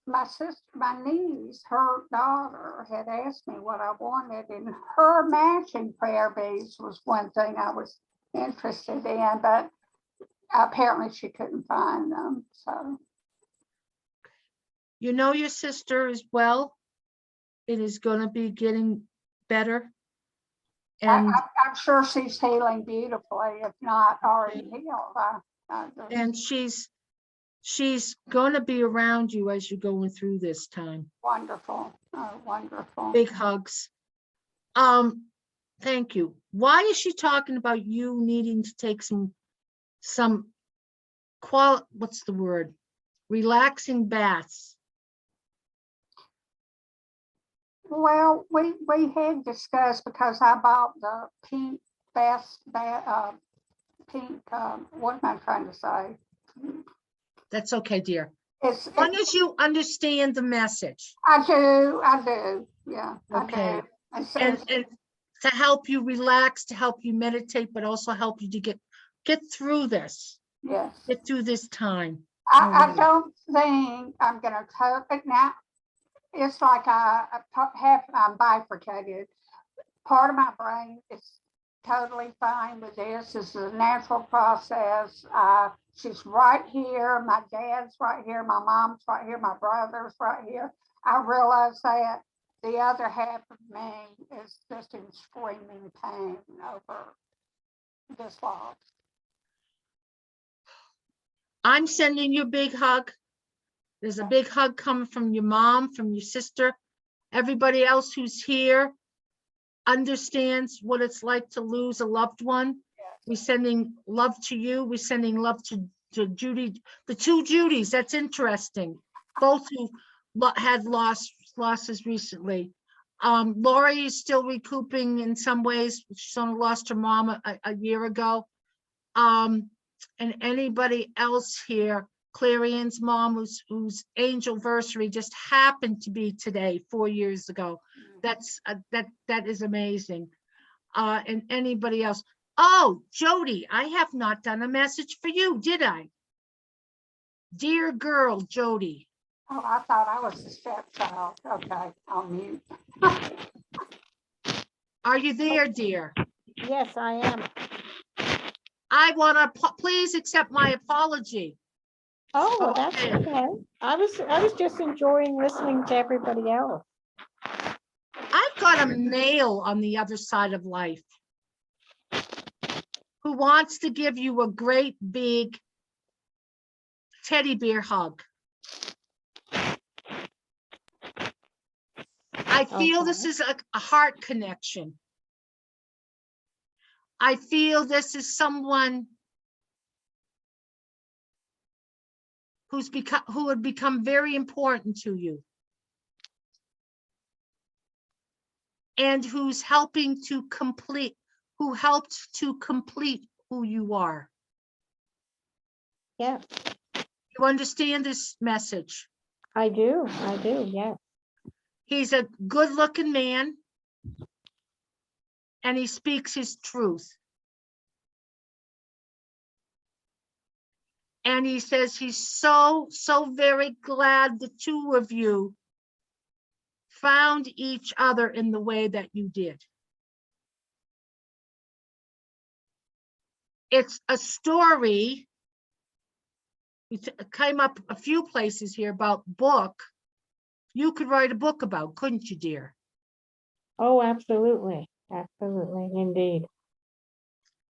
my sister, my niece, her daughter had asked me what I wanted, and her matching prayer beads was one thing I was interested in, but apparently she couldn't find them. So You know your sister as well. It is going to be getting better. And I'm sure she's healing beautifully, if not already healed. and she's going to be around you as you're going through this time. Wonderful. Oh, wonderful. Big hugs. Thank you. Why is she talking about you needing to take some what's the word? Relaxing baths. Well, we had discussed, because I bought the pink pink, what am I trying to say? That's okay, dear. As long as you understand the message. I do, yeah. Okay. I do. And to help you relax, to help you meditate, but also help you to get through this. Yes. Get through this time. I don't think I'm gonna cope it now. It's like I'm bifurcated. Part of my brain is totally fine with this. This is a natural process. She's right here. My dad's right here. My mom's right here. My brother's right here. I realize that. The other half of me is just in screaming pain over this loss. I'm sending you a big hug. There's a big hug coming from your mom, from your sister. Everybody else who's here understands what it's like to lose a loved one. We're sending love to you. We're sending love to Judy, the two Judys. That's interesting. Both who had losses recently. Lori is still recouping in some ways. She's only lost her mom a year ago. And anybody else here Clarion's mom, whose angelversary just happened to be today, 4 years ago. That's that is amazing. And anybody else? Oh, Jody, I have not done a message for you, did I? Dear girl, Jody. Oh, I thought I was the stepchild. Okay, I'll mute. Are you there, dear? Yes, I am. I want to please accept my apology. Oh, well, that's Okay. okay. I was just enjoying listening to everybody else. I've got a male on the other side of life who wants to give you a great big teddy bear hug. I feel this is a heart connection. I feel this is someone who would become very important to you. And who's helping to complete, who helped to complete who you are. Yes, You understand this message? I do, yes. He's a good-looking man, and he speaks his truth. And he says he's so very glad the two of you found each other in the way that you did. It's a story. It came up a few places here about book. You could write a book about, couldn't you, dear? Oh, absolutely, absolutely, indeed.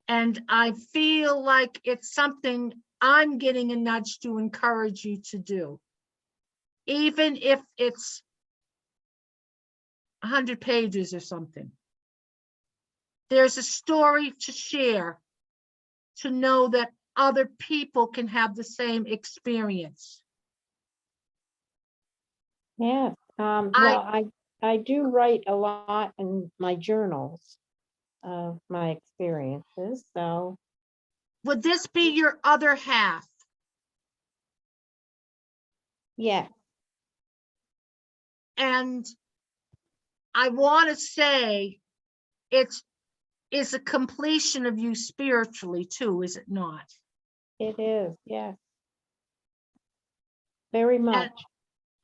And I feel like it's something I'm getting a nudge to encourage you to do. Even if it's 100 pages or something. There's a story to share, to know that other people can have the same experience. Yes, well, I do write a lot in my journals of my experiences, so. Would this be your other half? Yeah, And I want to say it's a completion of you spiritually too, is it not? it is, yes. Very much.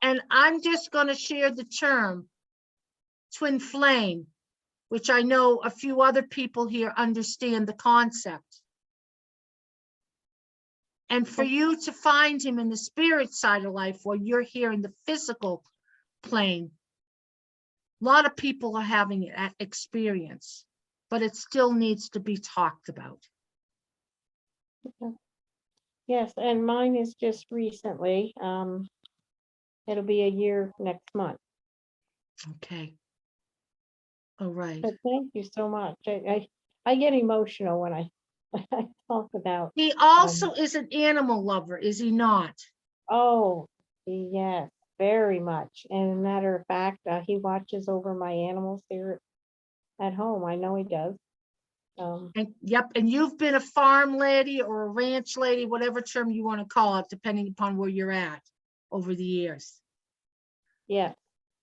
And I'm just going to share the term twin flame, which I know a few other people here understand the concept. And for you to find him in the spirit side of life while you're here in the physical plane, a lot of people are having that experience, but it still needs to be talked about. Yes, and mine is just recently. It'll be a year next month. Okay. All right. But thank you so much. I get emotional when I talk about. He also is an animal lover, is he not? Oh, yes, very much. And a matter of fact, he watches over my animals here at home. I know he does. And yep, and you've been a farm lady or a ranch lady, whatever term you want to call it, depending upon where you're at over the years. Yeah.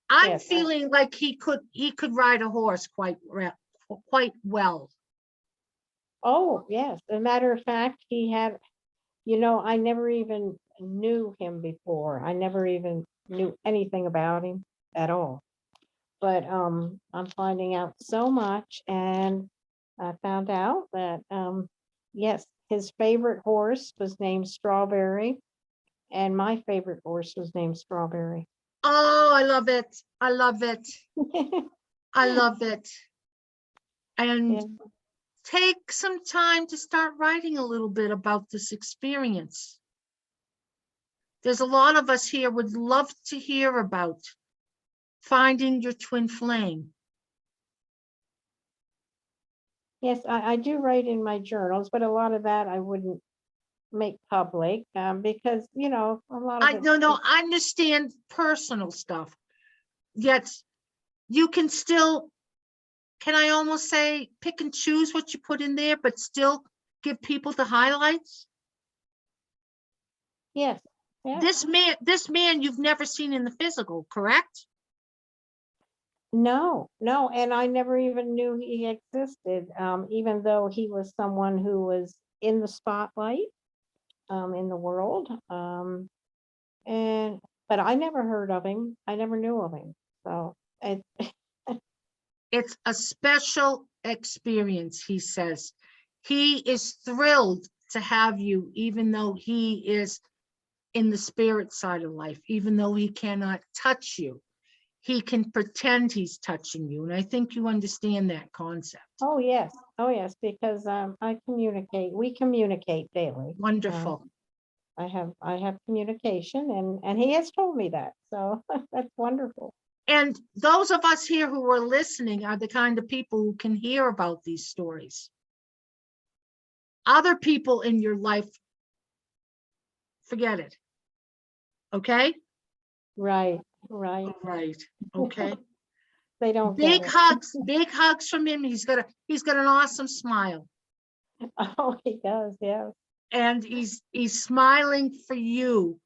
I'm Yes, feeling like he could ride a horse quite well. oh, yes. As a matter of fact, he had, I never even knew him before. I never even knew anything about him at all. But I'm finding out so much, and I found out that yes, his favorite horse was named Strawberry, and my favorite horse was named Strawberry. Oh, I love it. I love it. I love it. And Yeah. take some time to start writing a little bit about this experience. There's a lot of us here would love to hear about finding your twin flame. Yes, I do write in my journals, but a lot of that I wouldn't make public because, a lot of I it. no, I understand personal stuff. Yet you can still, can I almost say, pick and choose what you put in there, but still give people the highlights? Yes, Yeah. This man you've never seen in the physical, correct? No, and I never even knew he existed, even though he was someone who was in the spotlight, in the world. But I never heard of him. I never knew of him. So It's a special experience, he says. He is thrilled to have you, even though he is in the spirit side of life, even though he cannot touch you. He can pretend he's touching you. And I think you understand that concept. oh yes, because we communicate daily. Wonderful. I have communication, and he has told me that. So that's wonderful. And those of us here who are listening are the kind of people who can hear about these stories. Other people in your life, forget it. Okay? Right. Right. Okay. They don't Big get it. hugs from him. He's got an awesome smile. Oh, he does, yes. And he's smiling for you.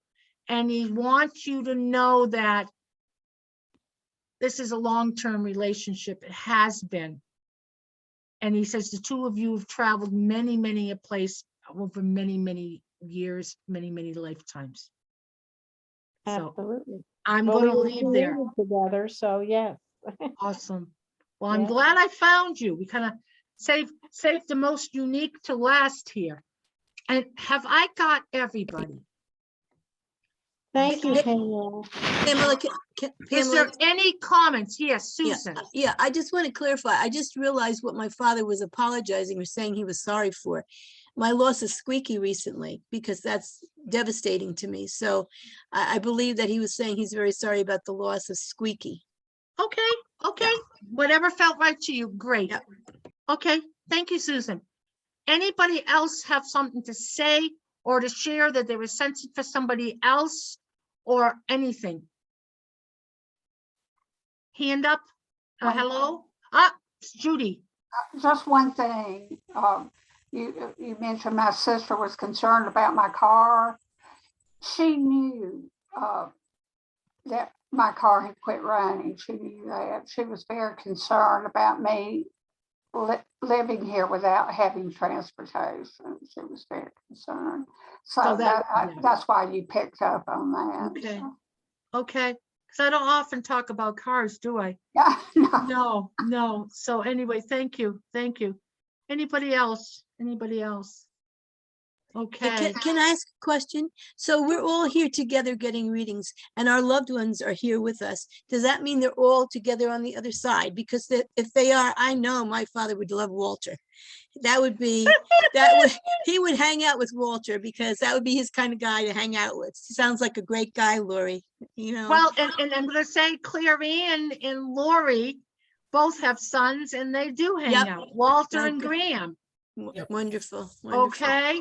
And he wants you to know that this is a long-term relationship. It has been. And he says the two of you have traveled many a place over many years, many lifetimes. So Absolutely. I'm Well, going to we were leave there. created together, so yes. Awesome. Well, I'm Yeah. glad I found you. We kind of saved the most unique to last here. And have I got everybody? Thank you, Yeah. Pamela. Pamela, Is there any comments? Yes, Susan. Yeah, I just want to clarify. I just realized what my father was apologizing or saying he was sorry for. My loss of Squeaky recently, because that's devastating to me. So I believe that he was saying he's very sorry about the loss of Squeaky. Okay. Whatever felt right to you, great. Yeah. Okay, thank you, Susan. Anybody else have something to say or to share that they were sensing for somebody else or anything? Hand up. Hello? It's Judy. Just one thing, you mentioned my sister was concerned about my car. She knew that my car had quit running. She knew that. She was very concerned about me living here without having transportation. She was very concerned. So that's why you picked up on that. Okay. Because I don't often talk about cars, do I? Yeah, no. No. So anyway, thank you. Anybody else? Okay. Can I ask a question? So we're all here together getting readings and our loved ones are here with us. Does that mean they're all together on the other side? Because if they are, I know my father would love Walter. He would hang out with Walter because that would be his kind of guy to hang out with. He sounds like a great guy, Lori, you know. Well, and I'm going to say Claire Ann and Lori both have sons and they do hang out, Walter and Okay. Graham. Wonderful. Okay.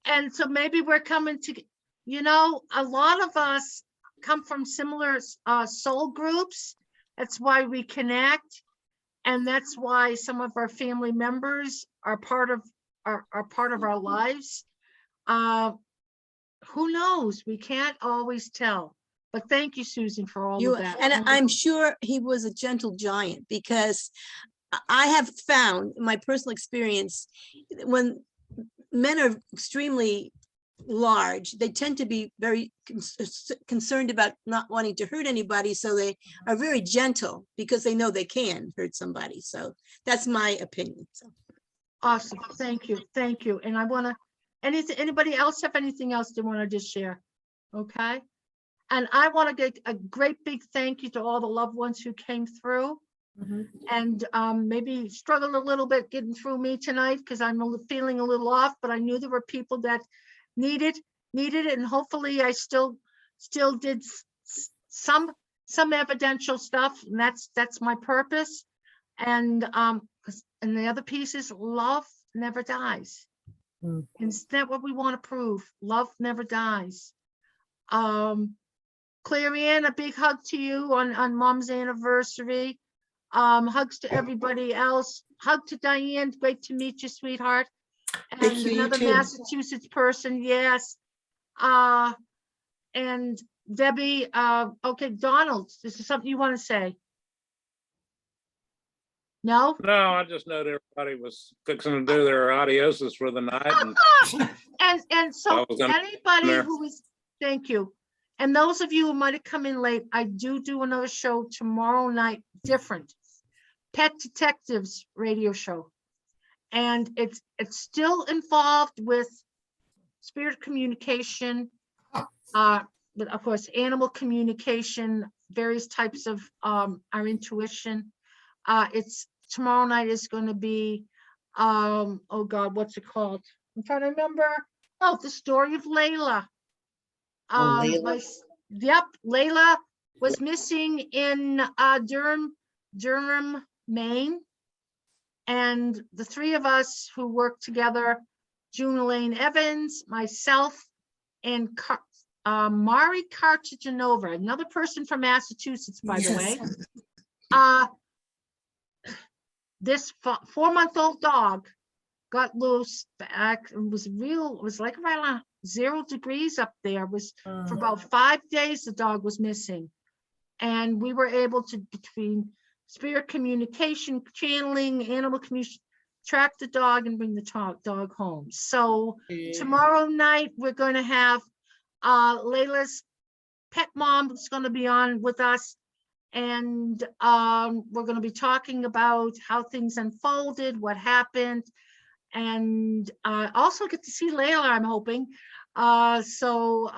And so maybe we're coming to, a lot of us come from similar soul groups. That's why we connect. And that's why some of our family members are part of our lives. Who knows? We can't always tell. But thank you, Susan, for all of that. And I'm sure he was a gentle giant because I have found in my personal experience, when men are extremely large, they tend to be very concerned about not wanting to hurt anybody. So they are very gentle because they know they can hurt somebody. So that's my opinion. So. Awesome. Thank you. And I want to, anybody else have anything else they want to just share? Okay. And I want to get a great big thank you to all the loved ones who came through. And maybe struggled a little bit getting through me tonight because I'm feeling a little off, but I knew there were people that needed it, and hopefully I still did some evidential stuff, and that's my purpose. And and the other piece is love never dies. Isn't that what we want to prove? Love never dies. Claire Ann, a big hug to you on Mom's anniversary. Hugs to everybody else. Hug to Diane. Great to meet you, sweetheart. And Thank you, you another too. Massachusetts person. Yes. And Debbie, okay, Donald, this is something you want to say? No? No, I just know that everybody was fixing to do their adiosis for the night and And so I was gonna- anybody there. who is, thank you. And those of you who might have come in late, I do another show tomorrow night, different. Pet Detectives radio show. And it's still involved with spirit communication, but of course, animal communication, various types of our intuition. It's tomorrow night is going to be, oh God, what's it called? I'm trying to remember. Oh, the story of Layla. Layla? Yep, Layla was missing in Durham, Maine. And the three of us who worked together, June Evans, myself, and Mari Cartagenova, another person from Massachusetts, by the way. This 4-month-old dog got loose back. It was like around 0 degrees up there. It was for about 5 days the dog was missing. And we were able to, between spirit communication, channeling, animal communication, track the dog and bring the dog home. So tomorrow night, we're going to have Layla's pet mom who's going to be on with us. And we're going to be talking about how things unfolded, what happened, and also get to see Layla, I'm hoping. So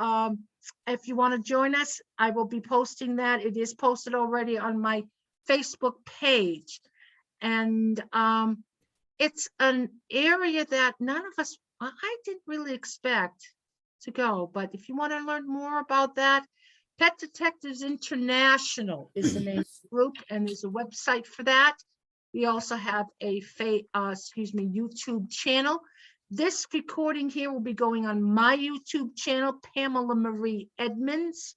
if you want to join us, I will be posting that. It is posted already on my Facebook page. And it's an area that none of us, I didn't really expect to go. But if you want to learn more about that, Pet Detectives International is the name of the group, and there's a website for that. We also have a YouTube channel. This recording here will be going on my YouTube channel, Pamela Marie Edmunds,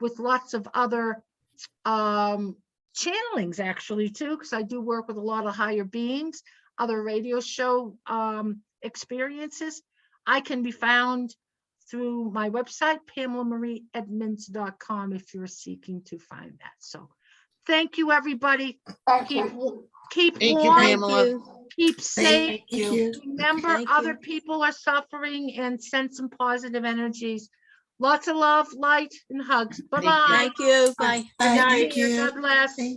with lots of other channelings actually too, because I do work with a lot of higher beings, other radio show experiences. I can be found through my website, PamelaMarieEdmunds.com, if you're seeking to find that. So thank you, everybody. Thank Keep you. keep Thank you, warm, Pamela. keep safe. Thank you. Remember, Thank other you. people are suffering, and send some positive energies. Lots of love, light, and hugs. Bye-bye. Thank you. Bye. Bye, Good night. thank you. God bless. Thank